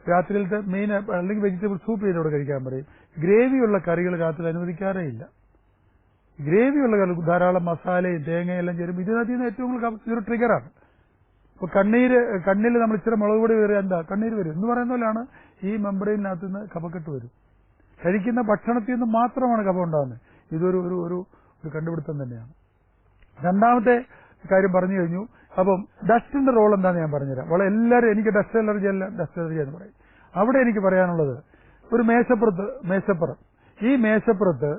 രാത്രിയിലത്തെ മെയിൻ അല്ലെങ്കിൽ വെജിറ്റബിൾ സൂപ്പ് ചെയ്തോടെ കഴിക്കാൻ പറയും. ഗ്രേവിയുള്ള കറികൾ രാത്രി അനുവദിക്കാറേ ഇല്ല. ഗ്രേവിയുള്ള കറി ധാരാളം മസാലയും തേങ്ങയെല്ലാം ചേരും. ഇതിനകത്ത് നിന്ന് ഏറ്റവും കൂടുതൽ ഇതൊരു ട്രിഗറാണ്. ഇപ്പൊ കണ്ണിൽ നമ്മൾ ഇച്ചിരി മുളക് പൊടി കയറി എന്താ കണ്ണീര് വരും എന്ന് പറയുന്ന പോലെയാണ് ഈ മെമ്പറൈനകത്ത് നിന്ന് കഫക്കെട്ട് വരും. കഴിക്കുന്ന ഭക്ഷണത്തിൽ നിന്ന് മാത്രമാണ് കഫം ഉണ്ടാകുന്നത്. ഇതൊരു ഒരു കണ്ടുപിടുത്തം തന്നെയാണ്. രണ്ടാമത്തെ കാര്യം പറഞ്ഞു കഴിഞ്ഞു. അപ്പം ഡസ്റ്റിന്റെ റോൾ എന്താണെന്ന് ഞാൻ പറഞ്ഞുതരാം. എല്ലാവരും എനിക്ക് ഡസ്റ്റ് അലർജി എന്ന് പറയും. അവിടെ എനിക്ക് പറയാനുള്ളത് ഒരു മേശപ്പുറം ഈ മേശപ്പുറത്ത്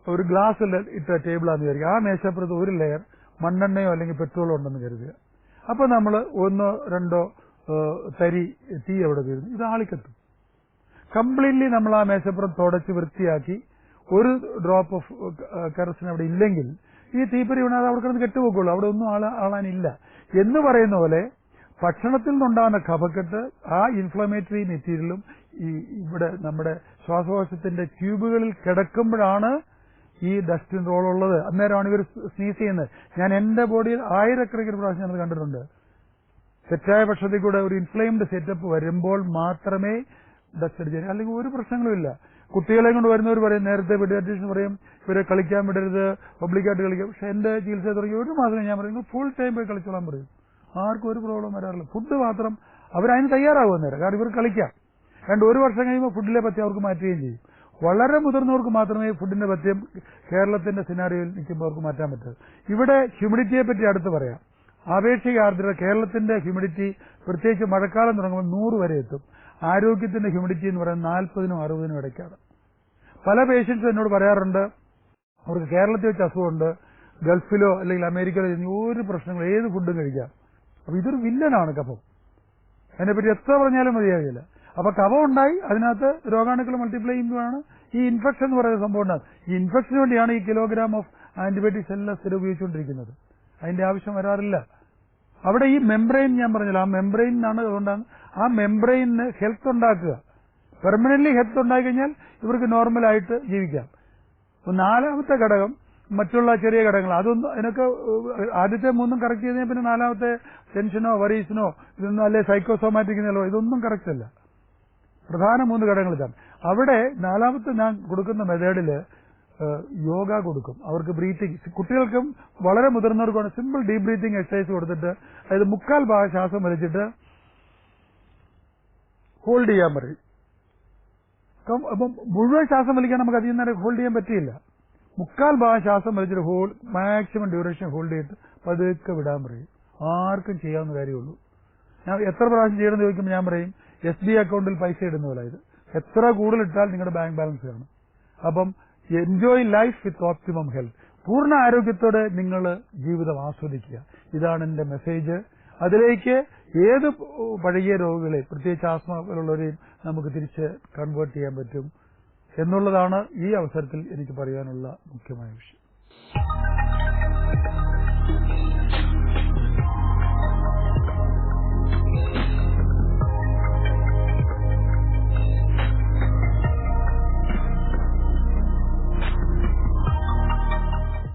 ഒരു ഗ്ലാസ് ഇട്ട ടേബിളാന്ന് വിചാരിക്കുക. ആ മേശപ്പുറത്ത് ഒരു ലെയർ മണ്ണെണ്ണയോ അല്ലെങ്കിൽ പെട്രോളോ ഉണ്ടെന്ന് കരുതുക. അപ്പൊ നമ്മൾ 1-2 തരി തീ അവിടെ തീരുന്നു. ഇത് ആളിക്കത്തും. കംപ്ലീറ്റ്ലി നമ്മൾ ആ മേശപ്പുറം തുടച്ച് വൃത്തിയാക്കി ഒരു ഡ്രോപ്പ് ഓഫ് കെറസിൻ അവിടെ ഇല്ലെങ്കിൽ ഈ തീപ്പൊരി വീണാൽ അവിടെ കിടന്ന് കെട്ടുപോക്കുള്ളൂ. അവിടെ ഒന്നും ആളാനില്ല എന്ന് പറയുന്ന പോലെ ഭക്ഷണത്തിൽ നിന്നുണ്ടാകുന്ന കഫക്കെട്ട് ആ ഇൻഫ്ലമേറ്ററി മെറ്റീരിയലും ഇവിടെ നമ്മുടെ ശ്വാസകോശത്തിന്റെ ട്യൂബുകളിൽ കിടക്കുമ്പോഴാണ് ഈ ഡസ്റ്റിൻ റോൾ ഉള്ളത്. അന്നേരമാണ് ഇവർ സ്നീസ് ചെയ്യുന്നത്. ഞാൻ എന്റെ ബോഡിയിൽ 1000 പ്രാവശ്യം ഞാനത് കണ്ടിട്ടുണ്ട്. തെറ്റായ ഭക്ഷണത്തിൽ കൂടെ ഒരു ഇൻഫ്ലെയിംഡ് സെറ്റപ്പ് വരുമ്പോൾ മാത്രമേ ഡസ്റ്റ് അടിച്ചു, അല്ലെങ്കിൽ ഒരു പ്രശ്നങ്ങളുമില്ല. കുട്ടികളെ കൊണ്ട് വരുന്നവർ പറയും, നേരത്തെ പീഡിയാട്രീഷ്യൻ പറയും ഇവരെ കളിക്കാൻ വിടരുത്, പബ്ലിക്കായിട്ട് കളിക്കാം. പക്ഷെ എന്റെ ചികിത്സ തുടങ്ങി 1 മാസം ഞാൻ പറയും ഫുൾ ടൈം പോയി കളിച്ചോളാൻ പറയും. ആർക്കും ഒരു പ്രോബ്ലം വരാറില്ല. ഫുഡ് മാത്രം അവരതിന് തയ്യാറാകും നേരം, കാരണം ഇവർ കളിക്കാം. 1 വർഷം കഴിയുമ്പോൾ ഫുഡിലെ പഥ്യം അവർക്ക് മാറ്റുകയും ചെയ്യും. വളരെ മുതിർന്നവർക്ക് മാത്രമേ ഫുഡിന്റെ പഥ്യം കേരളത്തിന്റെ സിനാരിയോയിൽ നിൽക്കുമ്പോൾ അവർക്ക് മാറ്റാൻ പറ്റൂ. ഇവിടെ ഹ്യൂമിഡിറ്റിയെ പറ്റി അടുത്ത് പറയാം. ആപേക്ഷിക ആർദ്രത കേരളത്തിന്റെ ഹ്യൂമിഡിറ്റി പ്രത്യേകിച്ച് മഴക്കാലം തുടങ്ങുമ്പോൾ 100 വരെ എത്തും. ആരോഗ്യത്തിന്റെ ഹ്യൂമിഡിറ്റി എന്ന് പറയുന്നത് 40-നും 60-നും ഇടയ്ക്കാണ്. പല പേഷ്യൻസും എന്നോട് പറയാറുണ്ട് അവർക്ക് കേരളത്തിൽ വെച്ച് അസുഖമുണ്ട്, ഗൾഫിലോ അല്ലെങ്കിൽ അമേരിക്കയിലോ ഒരു പ്രശ്നങ്ങൾ ഏത് ഫുഡും കഴിക്കാം. അപ്പൊ ഇതൊരു വില്ലനാണ് കഫം. അതിനെപ്പറ്റി എത്ര പറഞ്ഞാലും മതിയാകില്ല. അപ്പൊ കഫം ഉണ്ടായി അതിനകത്ത് രോഗാണുക്കൾ മൾട്ടിപ്ലൈ ചെയ്യുമ്പോഴാണ് ഈ ഇൻഫെക്ഷൻ എന്ന് പറയുന്ന സംഭവം ഉണ്ടാകും. ഈ ഇൻഫെക്ഷന് വേണ്ടിയാണ് ഈ കിലോഗ്രാം ഓഫ് ആന്റിബയോട്ടിക്സ് എല്ലാം സ്ഥിരം ഉപയോഗിച്ചുകൊണ്ടിരിക്കുന്നത്. അതിന്റെ ആവശ്യം വരാറില്ല. അവിടെ ഈ മെംബ്രെയിൻ ഞാൻ പറഞ്ഞില്ല, ആ മെംബ്രെയിനാണ്. അതുകൊണ്ടാണ് ആ മെംബ്രെയിന് ഹെൽത്ത് ഉണ്ടാക്കുക. പെർമനന്റ്ലി ഹെൽത്ത് ഉണ്ടായി കഴിഞ്ഞാൽ ഇവർക്ക് നോർമലായിട്ട് ജീവിക്കാം. 4ാമത്തെ ഘടകം മറ്റുള്ള ചെറിയ ഘടകങ്ങൾ, അതൊന്നും അതിനൊക്കെ ആദ്യത്തെ 3 കറക്റ്റ് ചെയ്തതിന് പിന്നെ 4ാമത്തെ ടെൻഷനോ വറീസിനോ ഇതൊന്നും അല്ലെ സൈക്കോസോമാറ്റിക് ഇതൊന്നും കറക്റ്റ് അല്ല. പ്രധാന 3 ഘടകങ്ങൾ ഇതാണ്. അവിടെ 4ാമത്തെ ഞാൻ കൊടുക്കുന്ന മെത്തേഡില് യോഗ കൊടുക്കും. അവർക്ക് ബ്രീത്തിങ്, കുട്ടികൾക്കും വളരെ മുതിർന്നവർക്കാണ് സിമ്പിൾ ഡീപ് ബ്രീത്തിങ് എക്സസൈസ് കൊടുത്തിട്ട്, അതായത് 3/4 ഭാഗം ശ്വാസം വലിച്ചിട്ട് ഹോൾഡ് ചെയ്യാൻ പറയും. അപ്പം മുഴുവൻ ശ്വാസം വലിക്കാൻ നമുക്ക് അധികം നേരം ഹോൾഡ് ചെയ്യാൻ പറ്റിയില്ല. 3/4 ഭാഗം ശ്വാസം വലിച്ചിട്ട് മാക്സിമം ഡ്യൂറേഷൻ ഹോൾഡ് ചെയ്തിട്ട് പതുക്കെ വിടാൻ പറയും. ആർക്കും ചെയ്യാവുന്ന കാര്യമുള്ളൂ. ഞാൻ എത്ര പ്രാവശ്യം ചെയ്യണമെന്ന് ചോദിക്കുമ്പോൾ ഞാൻ പറയും SB അക്കൗണ്ടിൽ പൈസ ഇടുന്ന പോലെ. ഇത് എത്ര കൂടുതൽ ഇട്ടാൽ നിങ്ങളുടെ ബാങ്ക് ബാലൻസ് കാണും. അപ്പം enjoy life with optimum health. പൂർണ്ണ ആരോഗ്യത്തോടെ നിങ്ങൾ ജീവിതം ആസ്വദിക്കുക. ഇതാണ് എന്റെ മെസ്സേജ്. അതിലേക്ക് ഏത് പഴകിയ രോഗികളെ, പ്രത്യേകിച്ച് ആസ്മ പോലുള്ളവരെയും നമുക്ക് തിരിച്ച് കൺവേർട്ട് ചെയ്യാൻ പറ്റും എന്നുള്ളതാണ് ഈ അവസരത്തിൽ എനിക്ക് പറയാനുള്ള മുഖ്യമായ വിഷയം.